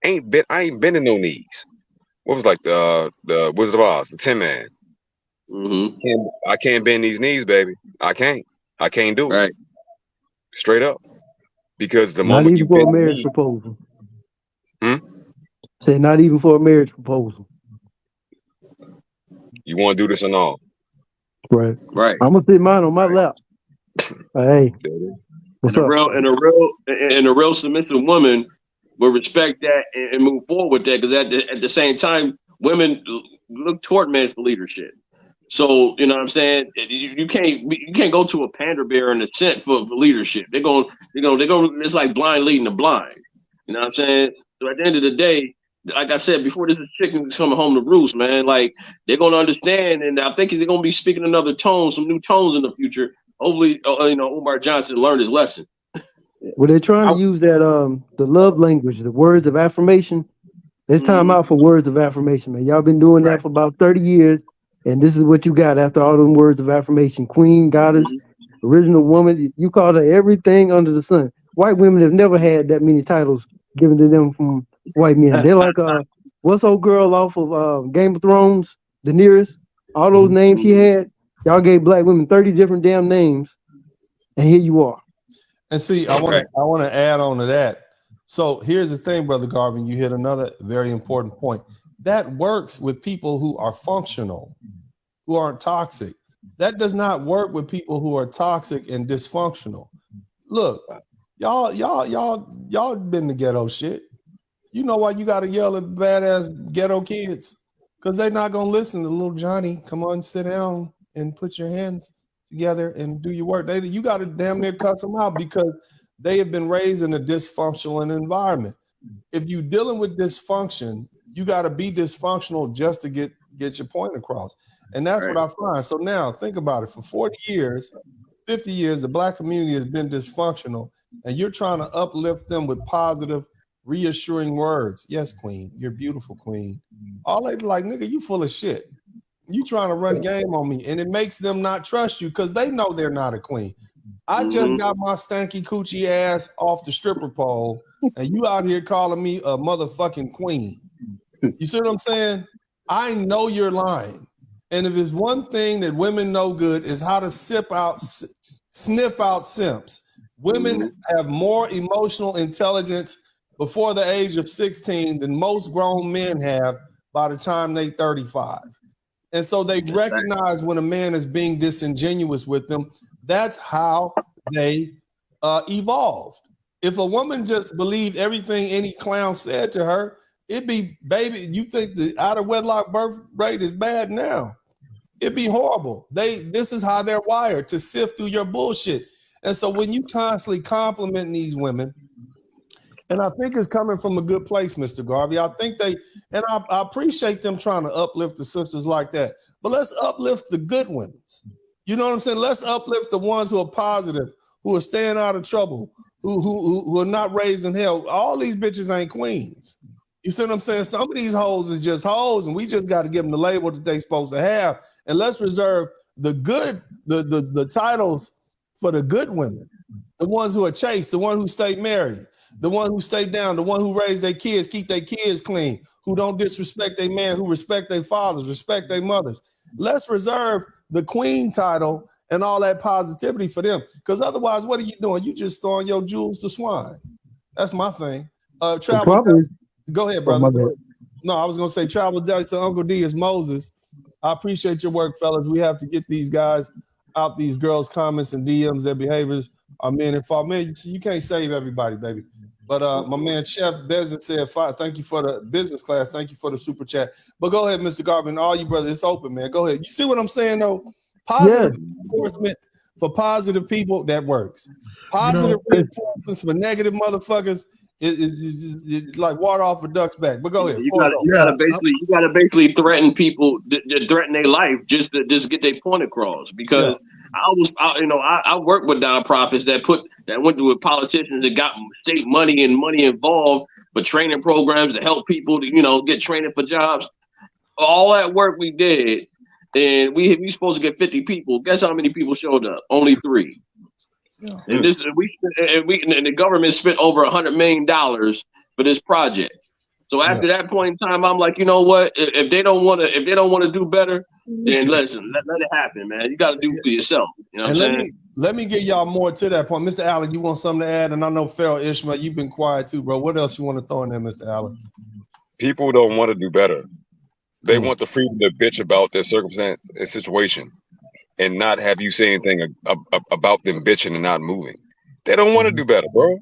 I ain't bending no knees. What was like the Wizard of Oz, the Tin Man. I can't bend these knees, baby. I can't do it. Straight up. Because the not moment even for a marriage proposal. Say not even for a marriage proposal. You want to do this or not? Right. I'm gonna sit mine on my lap. Hey. What's up? A real submissive woman will respect that and move forward with that, because at the same time, women look toward men for leadership. So you know what I'm saying, you can't go to a pander bear in a tent for leadership. They're going. It's like blind leading the blind. You know what I'm saying? So at the end of the day, like I said before, this is chicken coming home to roost, man. Like they're going to understand, and I think they're going to be speaking another tone, some new tones in the future. Hopefully, Umar Johnson learned his lesson. Well, they're trying to use that the love language, the words of affirmation. It's time out for words of affirmation, man. Y'all been doing that for about 30 years, and this is what you got after all them words of affirmation. Queen, goddess, original woman. You call her everything under the sun. White women have never had that many titles given to them from white men. They're like what's old girl off of Game of Thrones, Daenerys? All those names she had. Y'all gave black women 30 different damn names, and here you are. And see, I want to add on to that. So here's the thing, Brother Garvin, you hit another very important point. That works with people who are functional, who aren't toxic. That does not work with people who are toxic and dysfunctional. Look, y'all been the ghetto shit. You know why you got to yell at badass ghetto kids? Because they're not going to listen to little Johnny. Come on, sit down and put your hands together and do your work. You got to damn near cuss them out because they have been raised in a dysfunctional environment. If you're dealing with dysfunction, you got to be dysfunctional just to get your point across. And that's what I find. So now think about it. For 40 years, 50 years, the black community has been dysfunctional, and you're trying to uplift them with positive, reassuring words. Yes, queen, you're beautiful, queen. All they like, nigga, you full of shit. You trying to run game on me, and it makes them not trust you because they know they're not a queen. I just got my stanky coochie ass off the stripper pole, and you out here calling me a motherfucking queen. You see what I'm saying? I know you're lying. And if it's one thing that women know good is how to sniff out simps. Women have more emotional intelligence before the age of 16 than most grown men have by the time they 35. And so they recognize when a man is being disingenuous with them. That's how they evolved. If a woman just believed everything any clown said to her, it'd be, baby, you think the out of wedlock birth rate is bad now? It'd be horrible. This is how they're wired, to sift through your bullshit. And so when you constantly compliment these women, and I think it's coming from a good place, Mr. Garvey. I think I appreciate them trying to uplift the sisters like that. But let's uplift the good ones. You know what I'm saying? Let's uplift the ones who are positive, who are staying out of trouble, who are not raised in hell. All these bitches ain't queens. You see what I'm saying? Some of these hoes is just hoes, and we just got to give them the label that they're supposed to have. And let's reserve the good, the titles for the good women, the ones who are chaste, the one who stay married, the one who stay down, the one who raise their kids, keep their kids clean, who don't disrespect their man, who respect their fathers, respect their mothers. Let's reserve the queen title and all that positivity for them. Because otherwise, what are you doing? You just throwing your jewels to swine. That's my thing. Travel. Go ahead, brother. No, I was going to say travel dice to Uncle D is Moses. I appreciate your work, fellas. We have to get these guys out these girls' comments and DMs. Their behaviors are men and fault. Man, you can't save everybody, baby. But my man Chef Bezin said, thank you for the business class. Thank you for the super chat. But go ahead, Mr. Garvin. All you brothers, it's open, man. Go ahead. You see what I'm saying, though? Positive enforcement for positive people, that works. Positive reinforcements for negative motherfuckers is like water off a duck's back. But go ahead. You gotta basically threaten people, threaten their life just to get their point across. Because I work with nonprofits that went with politicians and got state money and money involved for training programs to help people to get training for jobs. All that work we did, and we supposed to get 50 people. Guess how many people showed up? Only 3. Yeah. And the government spent over $100 million for this project. So after that point in time, I'm like, you know what? If they don't want to do better, then listen, let it happen, man. You got to do for yourself. You know what I'm saying? Let me get y'all more to that point. Mr. Allen, you want something to add? And I know Pharaoh Ishmael, you've been quiet too, bro. What else you want to throw in there, Mr. Allen? People don't want to do better. They want the freedom to bitch about their circumstance and situation and not have you say anything about them bitching and not moving. They don't want to do better, bro.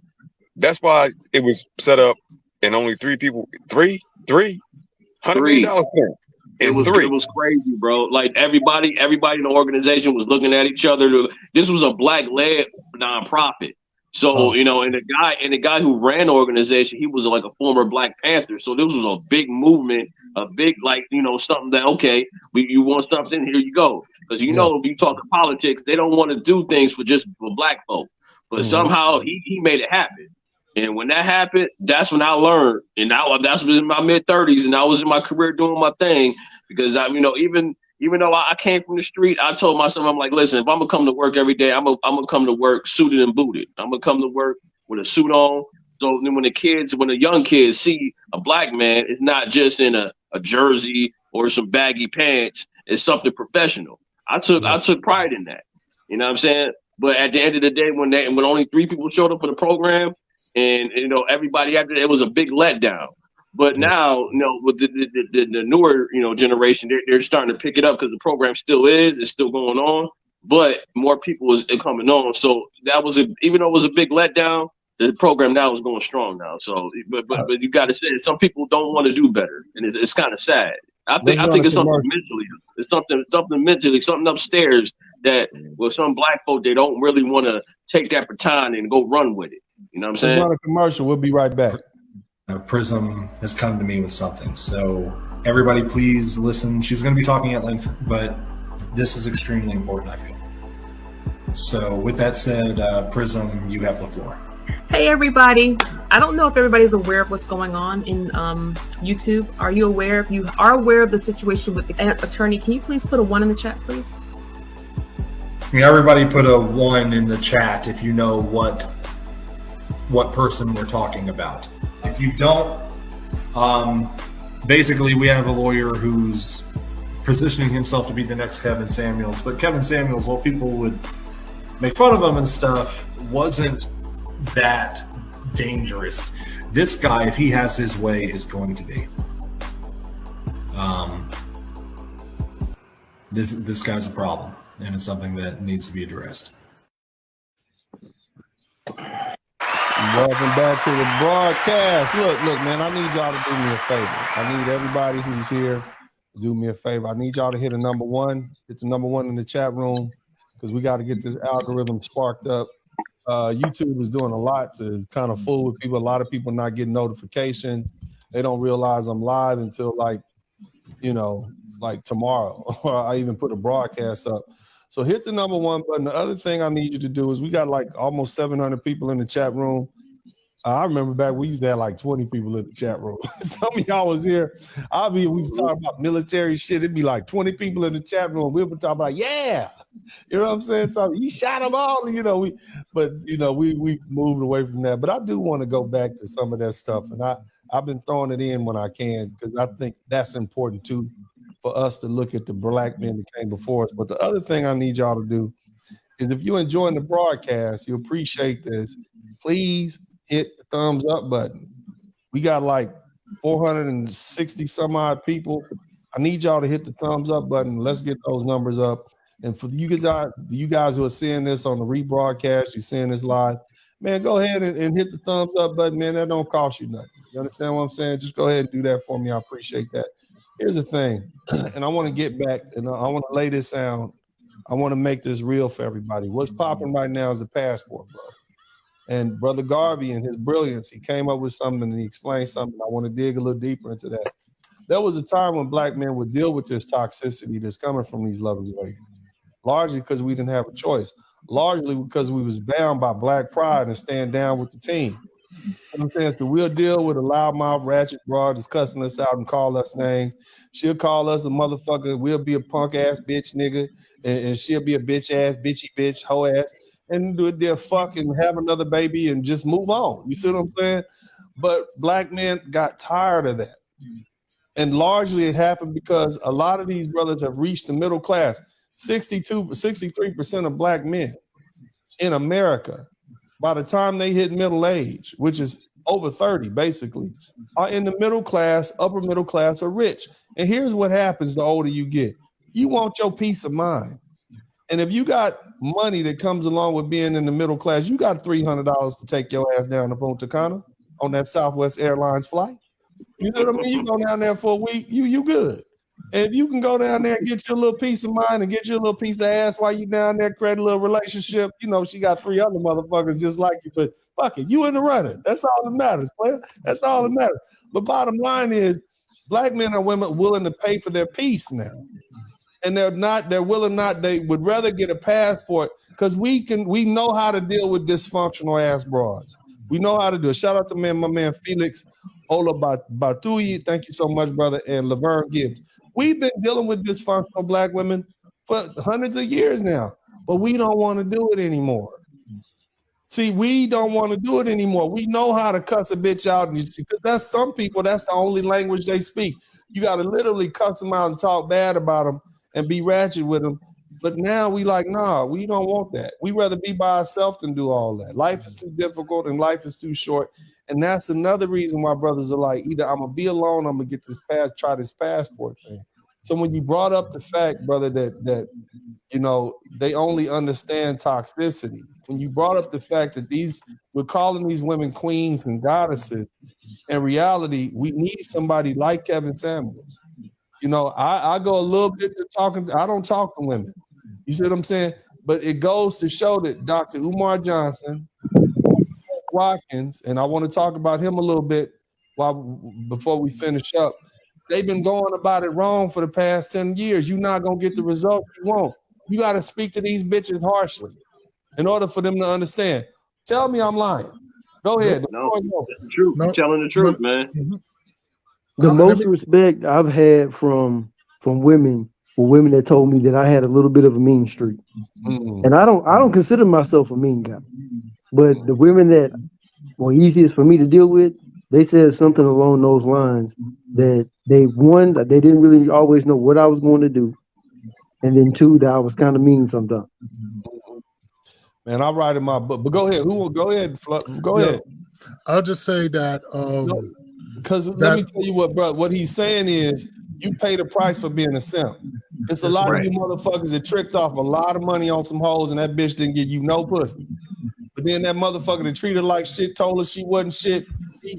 That's why it was set up and only 3 people, $100 million spent. It was crazy, bro. Like everybody in the organization was looking at each other. This was a black-led nonprofit. So, and the guy who ran the organization, he was like a former Black Panther. So this was a big movement, a big, something that, okay, you want something, here you go. Because, if you talk to politics, they don't want to do things for black folk. But somehow he made it happen. And when that happened, that's when I learned. And that's in my mid-30s, and I was in my career doing my thing. Because, even though I came from the street, I told myself, I'm like, listen, if I'm going to come to work every day, I'm going to come to work suited and booted. I'm going to come to work with a suit on. So then when the young kids see a black man, it's not just in a jersey or some baggy pants. It's something professional. I took pride in that. You know what I'm saying? But at the end of the day, when only 3 people showed up for the program, and everybody after it was a big letdown. But now, with the newer generation, they're starting to pick it up because the program it's still going on, but more people is coming on. So that was even though it was a big letdown, the program now is going strong now. So, but you got to say some people don't want to do better, and it's kind of sad. I think it's something mentally. It's something mentally, something upstairs that with some black folk they don't really want to take that baton and go run with it. You know what I'm saying? It's not a commercial. We'll be right back. Prism has come to me with something. So everybody please listen. She's going to be talking at length, but this is extremely important, I feel. So with that said, Prism, you have the floor. Hey everybody. I don't know if everybody's aware of what's going on in YouTube. Are you aware? If you are aware of the situation with the attorney, can you please put a 1 in the chat, please? Everybody put a 1 in the chat if you know what person we're talking about. If you don't, basically we have a lawyer who's positioning himself to be the next Kevin Samuels. But Kevin Samuels, what people would make fun of him and stuff wasn't that dangerous. This guy, if he has his way, is going to be. This guy's a problem, and it's something that needs to be addressed. Welcome back to the broadcast. Look, man, I need y'all to do me a favor. I need everybody who's here to do me a favor. I need y'all to hit a number one. Hit the number one in the chat room because we got to get this algorithm sparked up. YouTube is doing a lot to kind of fool with people. A lot of people not getting notifications. They don't realize I'm live until like tomorrow, or I even put a broadcast up. So hit the number one button. The other thing I need you to do is we got like almost 700 people in the chat room. I remember back we used to have like 20 people in the chat room. Some of y'all was here. We was talking about military shit. It'd be like 20 people in the chat room. We'll be talking about, yeah, you know what I'm saying? So you shot them all, we moved away from that. But I do want to go back to some of that stuff, and I've been throwing it in when I can because I think that's important too for us to look at the black men that came before us. But the other thing I need y'all to do is if you're enjoying the broadcast, you appreciate this, please hit the thumbs up button. We got like 460 some odd people. I need y'all to hit the thumbs up button. Let's get those numbers up. And for you guys who are seeing this on the rebroadcast, you're seeing this live, man, go ahead and hit the thumbs up button, man. That don't cost you nothing. You understand what I'm saying? Just go ahead and do that for me. I appreciate that. Here's the thing, and I want to get back, and I want to lay this down. I want to make this real for everybody. What's popping right now is a passport, bro. And Brother Garvey, in his brilliance, he came up with something and he explained something. I want to dig a little deeper into that. There was a time when black men would deal with this toxicity that's coming from these lovely ladies, largely because we didn't have a choice, largely because we was bound by black pride and stand down with the team. You know what I'm saying? So we'll deal with a loudmouth, ratchet broad that's cussing us out and call us names. She'll call us a motherfucker. We'll be a punk ass bitch nigga, and she'll be a bitch ass, bitchy bitch, hoe ass. And do it there, fuck, and have another baby and just move on. You see what I'm saying? But black men got tired of that. And largely it happened because a lot of these brothers have reached the middle class. 63% of black men in America, by the time they hit middle age, which is over 30 basically, are in the middle class, upper middle class, or rich. And here's what happens the older you get. You want your peace of mind. And if you got money that comes along with being in the middle class, you got $300 to take your ass down to Punta Cana on that Southwest Airlines flight. You know what I mean? You go down there for a week, you good. And if you can go down there and get your little peace of mind and get your little piece of ass while you down there, create a little relationship, she got 3 other motherfuckers just like you, but fuck it, you in the running. That's all that matters, player. That's all that matters. But bottom line is, black men and women willing to pay for their peace now. And they would rather get a passport because we know how to deal with dysfunctional ass broads. We know how to do it. Shout out to my man Felix Ola Batuyi. Thank you so much, brother. And Laverne Gibbs. We've been dealing with dysfunctional black women for hundreds of years now, but we don't want to do it anymore. See, we don't want to do it anymore. We know how to cuss a bitch out, because that's some people, that's the only language they speak. You got to literally cuss them out and talk bad about them and be ratchet with them. But now we like, nah, we don't want that. We rather be by ourselves than do all that. Life is too difficult and life is too short. And that's another reason why brothers are like, either I'm going to be alone, I'm going to get try this passport thing. So when you brought up the fact, brother, that they only understand toxicity, when you brought up the fact that we're calling these women queens and goddesses, in reality, we need somebody like Kevin Samuels. I go a little bit to talking. I don't talk to women. You see what I'm saying? But it goes to show that Dr. Umar Johnson, Watkins, and I want to talk about him a little bit before we finish up. They've been going about it wrong for the past 10 years. You're not going to get the results you want. You got to speak to these bitches harshly in order for them to understand. Tell me I'm lying. Go ahead. No, that's the truth. You're telling the truth, man. The most respect I've had from women were women that told me that I had a little bit of a mean streak. And I don't consider myself a mean guy. But the women that were easiest for me to deal with, they said something along those lines that they didn't really always know what I was going to do. And then 2, that I was kind of mean sometimes. Man, I'll write in my book. But go ahead. Who will go ahead? Go ahead. I'll just say that because let me tell you what, bro. What he's saying is you pay the price for being a simp. It's a lot of you motherfuckers that tricked off a lot of money on some hoes, and that bitch didn't give you no pussy. But then that motherfucker that treated her like shit, told her she wasn't shit.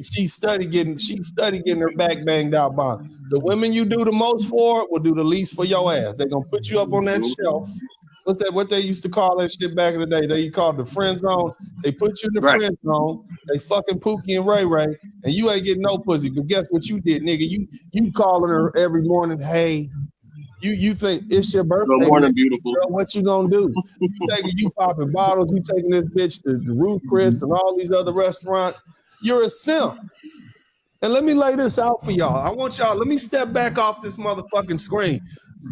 She studied getting her back banged out by him. The women you do the most for will do the least for your ass. They're gonna put you up on that shelf. What's that? What they used to call that shit back in the day? They called the friend zone. They put you in the friend zone. They fucking Pookie and Ray Ray, and you ain't getting no pussy. But guess what you did, nigga? You calling her every morning. Hey, you think it's your birthday? Good morning, beautiful. Girl, what you gonna do? You popping bottles. You taking this bitch to the Ruth Chris and all these other restaurants. You're a simp. And let me lay this out for y'all. I want y'all. Let me step back off this motherfucking screen.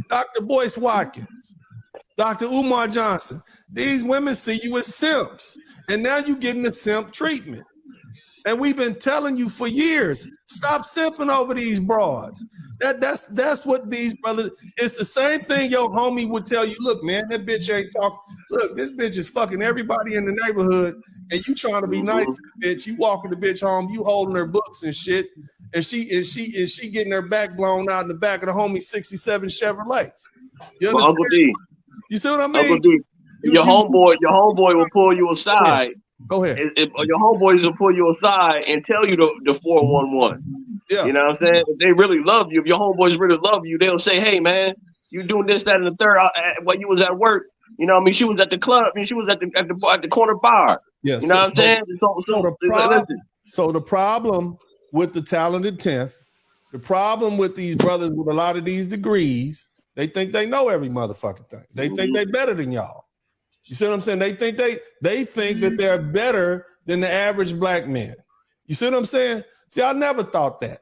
Dr. Boyce Watkins. Dr. Umar Johnson, these women see you as simps, and now you're getting the simp treatment. And we've been telling you for years, stop simping over these broads. That's what these brothers, it's the same thing your homie would tell you, look, man, that bitch ain't talking. Look, this bitch is fucking everybody in the neighborhood, and you trying to be nice to the bitch. You walking the bitch home, you holding her books and shit, and she getting her back blown out in the back of the homie 67 Chevrolet. You understand? Uncle D. You see what I mean? Uncle D, your homeboy will pull you aside. Go ahead. Your homeboys will pull you aside and tell you the 411. Yeah. You know what I'm saying? If they really love you, if your homeboys really love you, they'll say, hey man, you doing this, that, and the third while you was at work. You know what I mean? She was at the club, I mean, she was at the corner bar. Yes. You know what I'm saying? So the problem with the talented 10th, the problem with these brothers with a lot of these degrees, they think they know every motherfucking thing. They think they better than y'all. You see what I'm saying? They think that they're better than the average black man. You see what I'm saying? See, I never thought that.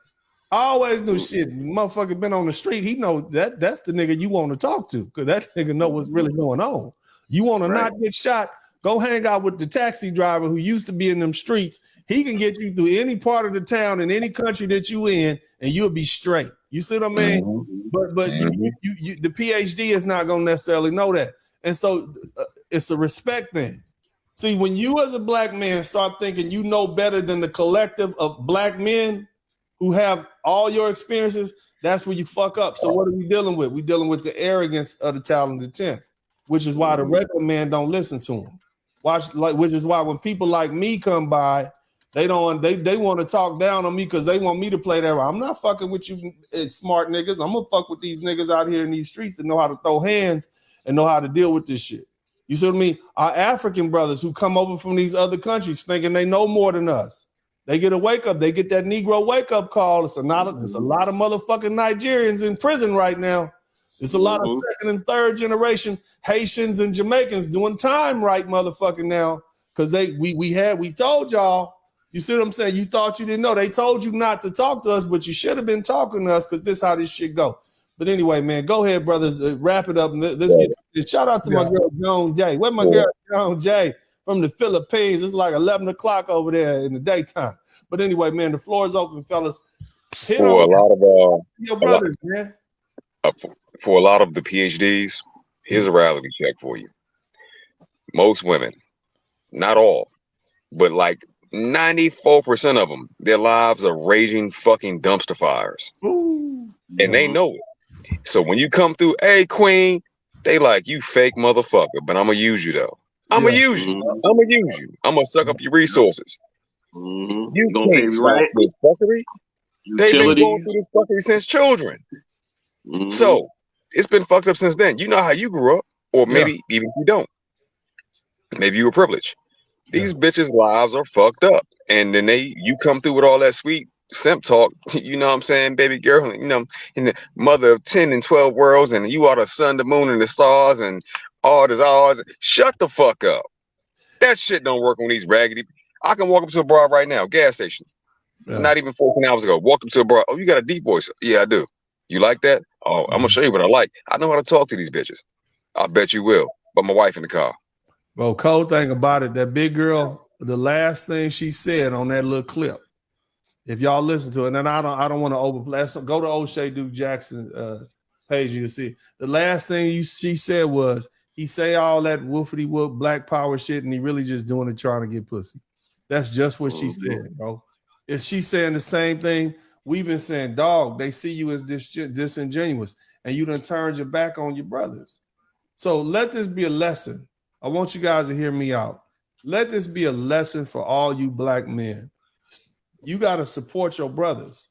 I always knew shit. Motherfucker been on the street. He know that's the nigga you want to talk to, because that nigga know what's really going on. You want to not get shot? Go hang out with the taxi driver who used to be in them streets. He can get you through any part of the town in any country that you in, and you'll be straight. You see what I mean? But you the PhD is not gonna necessarily know that, and so it's a respect thing. See, when you as a black man start thinking you know better than the collective of black men who have all your experiences, that's where you fuck up. So what are we dealing with? We're dealing with the arrogance of the talented 10th, which is why the regular man don't listen to him. Which is why when people like me come by, they want to talk down on me because they want me to play that role. I'm not fucking with you smart niggas. I'm gonna fuck with these niggas out here in these streets that know how to throw hands and know how to deal with this shit. You see what I mean? Our African brothers who come over from these other countries thinking they know more than us. They get a wake up. They get that Negro wake up call. It's a lot of motherfucking Nigerians in prison right now. It's a lot of second and third generation Haitians and Jamaicans doing time right motherfucking now because we told y'all. You see what I'm saying? You thought you didn't know. They told you not to talk to us, but you should have been talking to us because this is how this shit go. But anyway, man, go ahead, brothers. Wrap it up. And let's get this. Shout out to my girl, Joan J. Where my girl, Joan J. from the Philippines? It's like 11 o'clock over there in the daytime. But anyway, man, the floor is open, fellas. For a lot of your brothers, man. For a lot of the PhDs, here's a reality check for you. Most women, not all, but like 94% of them, their lives are raging fucking dumpster fires. Ooh. And they know it. So when you come through, hey, queen, they like, you fake motherfucker, but I'm going to use you, though. I'm going to use you. I'm going to use you. I'm going to suck up your resources. You can't stop this fuckery. They've been going through this fuckery since children. So it's been fucked up since then. You know how you grew up, or maybe even if you don't. Maybe you were privileged. These bitches' lives are fucked up. And then you come through with all that sweet simp talk, you know what I'm saying, baby girl, you know, in the mother of 10 and 12 worlds, and you are the sun, the moon, and the stars, and all this ours. Shut the fuck up. That shit don't work on these raggedy. I can walk up to a bar right now, gas station. Not even 14 hours ago. Walk up to a bar. Oh, you got a deep voice. Yeah, I do. You like that? Oh, I'm gonna show you what I like. I know how to talk to these bitches. I bet you will. But my wife in the car. Bro, cold thing about it, that big girl, the last thing she said on that little clip, if y'all listen to it, and I don't want to overplay. Go to O'Shea Duke Jackson page, you can see. The last thing she said was, he say all that woofity whoop black power shit, and he really just doing it trying to get pussy. That's just what she said, bro. Is she saying the same thing we've been saying? Dog, they see you as disingenuous, and you done turned your back on your brothers. So let this be a lesson. I want you guys to hear me out. Let this be a lesson for all you black men. You got to support your brothers.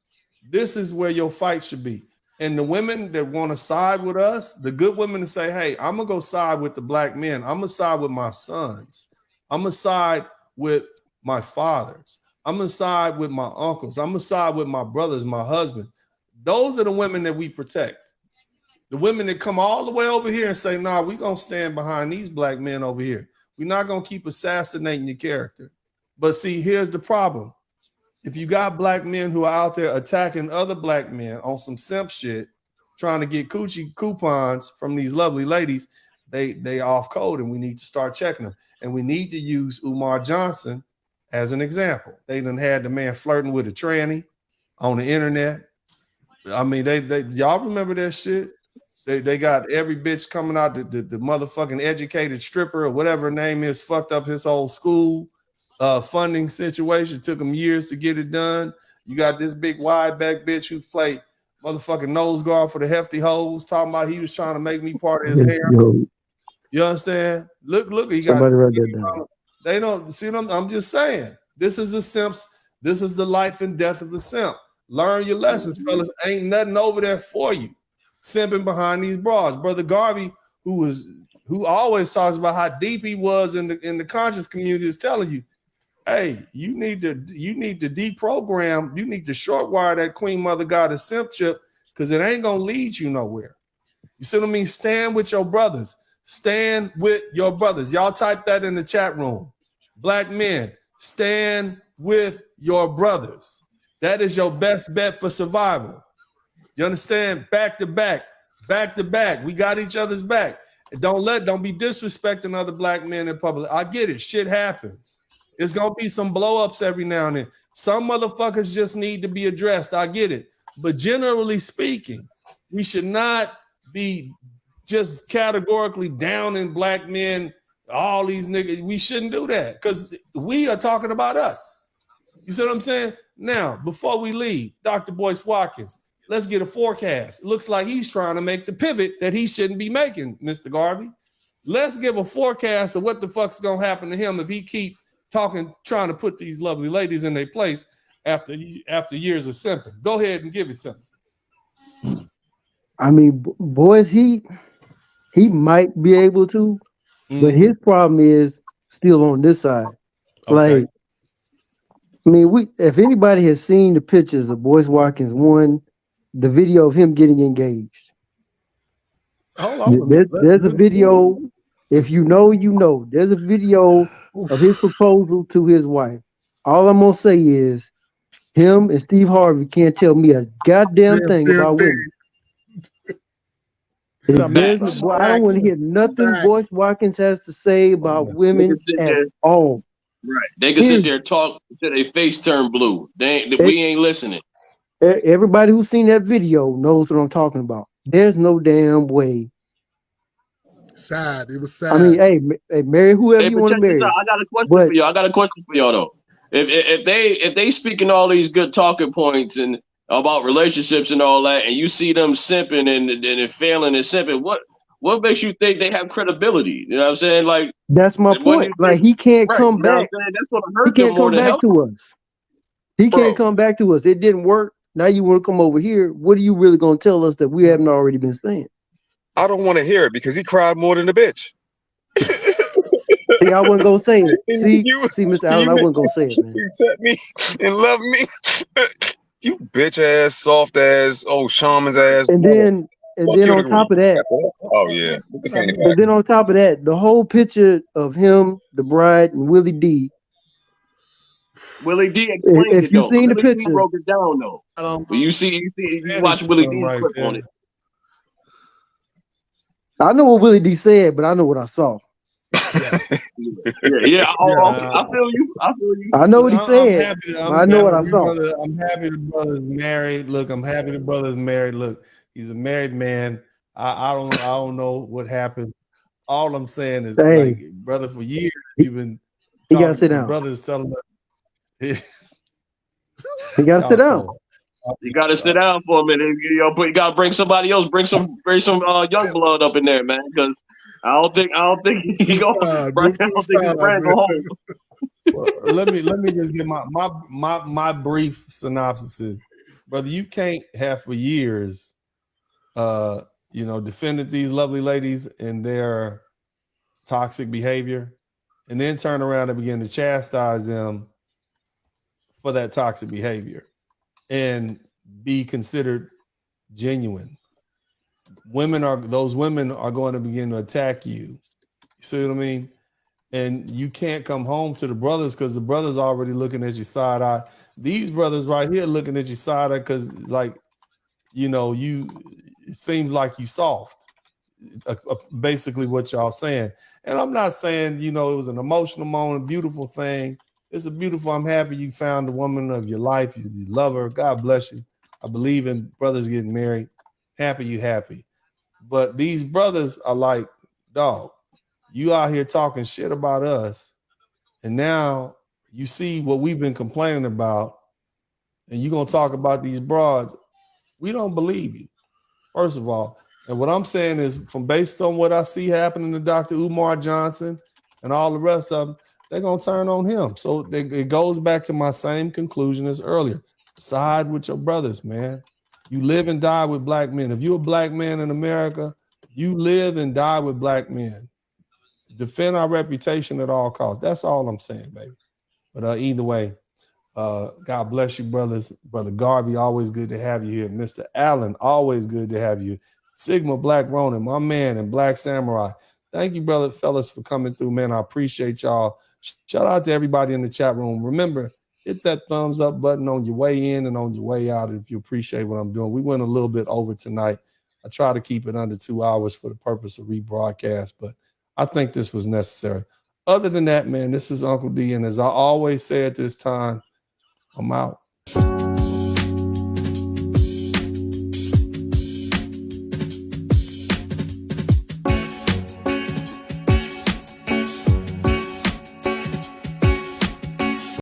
This is where your fight should be. And the women that want to side with us, the good women to say, hey, I'm going to go side with the black men. I'm going to side with my sons. I'm going to side with my fathers. I'm going to side with my uncles. I'm going to side with my brothers, my husband. Those are the women that we protect. The women that come all the way over here and say, nah, we're going to stand behind these black men over here. We're not going to keep assassinating your character. But see, here's the problem. If you got black men who are out there attacking other black men on some simp shit, trying to get coochie coupons from these lovely ladies, they off code, and we need to start checking them. And we need to use Umar Johnson as an example. They done had the man flirting with a tranny on the internet. I mean, they y'all remember that shit? They got every bitch coming out, the motherfucking educated stripper or whatever her name is, fucked up his whole school funding situation. Took him years to get it done. You got this big wide back bitch who played motherfucking nose guard for the hefty hoes, talking about he was trying to make me part of his hair. You understand? Look, he Somebody got. write that down. They don't see them. I'm just saying, this is the simps. This is the life and death of the simp. Learn your lessons, fellas. Ain't nothing over there for you. Simping behind these bras. Brother Garvey, who always talks about how deep he was in the conscious community, is telling you, hey, you need to deprogram, you need to short wire that Queen Mother Goddess simp chip, because it ain't gonna lead you nowhere. You see what I mean? Stand with your brothers. Stand with your brothers. Y'all type that in the chat room. Black men, stand with your brothers. That is your best bet for survival. You understand? Back to back, back to back. We got each other's back. And don't be disrespecting other black men in public. I get it. Shit happens. There's gonna be some blow-ups every now and then. Some motherfuckers just need to be addressed. I get it. But generally speaking, we should not be just categorically downing black men, all these niggas. We shouldn't do that, because we are talking about us. You see what I'm saying? Now, before we leave, Dr. Boyce Watkins, let's get a forecast. It looks like he's trying to make the pivot that he shouldn't be making, Mr. Garvey. Let's give a forecast of what the fuck's gonna happen to him if he keep trying to put these lovely ladies in their place after years of simping. Go ahead and give it to me. I mean, boys, he might be able to, but his problem is still on this side. Okay. Like, I mean, if anybody has seen the pictures of Boyce Watkins, the video of him getting engaged. Hold on. There's a video. If you know, you know. There's a video of his proposal to his wife. All I'm gonna say is, him and Steve Harvey can't tell me a goddamn thing about women. I don't want to hear nothing Boyce Watkins has to say about women at all. Right. They can sit there and talk until their face turn blue. We ain't listening. Everybody who's seen that video knows what I'm talking about. There's no damn way. Sad. It was sad. I mean, hey, marry whoever you want to marry. I got a question for y'all. I got a question for y'all though. If they speaking all these good talking points and about relationships and all that, and you see them simping and failing and simping, what makes you think they have credibility? You know what I'm saying? Like, that's my point. Like, he can't come back. That's what hurt he can't come back to us. He can't come back to us. It didn't work. Now you want to come over here. What are you really going to tell us that we haven't already been saying? I don't want to hear it because he cried more than a bitch. See, I wasn't going to say it. See, Mr. Allen, I wasn't going to say it, man. You accept me and love me. You bitch ass, soft ass, shaman's ass. And then on top of that, oh yeah. And then on top of that, the whole picture of him, the bride, and Willie D. Willie D explained it though. If you've seen the picture, he broke it down though. But you watch Willie D clip on it. I know what Willie D said, but I know what I saw. I feel you. I know what he said. I know what I saw. I'm happy the brother's married. Look, I'm happy the brother's married. Look, he's a married man. I don't know what happened. all I'm saying is, Hey. like, brother, for years you've been He gotta talking sit to down. brothers telling us. He gotta sit down. You got to sit down for a minute. You got to bring somebody else. Bring some young blood up in there, man. Because I don't think he go. I don't think his friend go home. Well, let me just get my brief synopsis is, brother, you can't have for years, defended these lovely ladies and their toxic behavior, and then turn around and begin to chastise them for that toxic behavior and be considered genuine. Those women are going to begin to attack you. You see what I mean? And you can't come home to the brothers because the brothers are already looking at you side eye. These brothers right here looking at you side eye because, like, it seems like you soft. Basically what y'all saying. And I'm not saying, it was an emotional moment, beautiful thing. It's a beautiful, I'm happy you found the woman of your life. You love her. God bless you. I believe in brothers getting married. Happy you happy. But these brothers are like, dog, you out here talking shit about us, and now you see what we've been complaining about, and you're going to talk about these broads. We don't believe you, first of all. And what I'm saying is, from based on what I see happening to Dr. Umar Johnson and all the rest of them, they're going to turn on him. So it goes back to my same conclusion as earlier. Side with your brothers, man. You live and die with black men. If you're a black man in America, you live and die with black men. Defend our reputation at all costs. That's all I'm saying, baby. But either way, God bless you, brothers. Brother Garvey, always good to have you here. Mr. Allen, always good to have you. Sigma Black Ronin, my man, and Black Samurai. Thank you, brother, fellas, for coming through, man. I appreciate y'all. Shout out to everybody in the chat room. Remember, hit that thumbs up button on your way in and on your way out if you appreciate what I'm doing. We went a little bit over tonight. I try to keep it under 2 hours for the purpose of rebroadcast, but I think this was necessary. Other than that, man, this is Uncle D, and as I always say at this time, I'm out.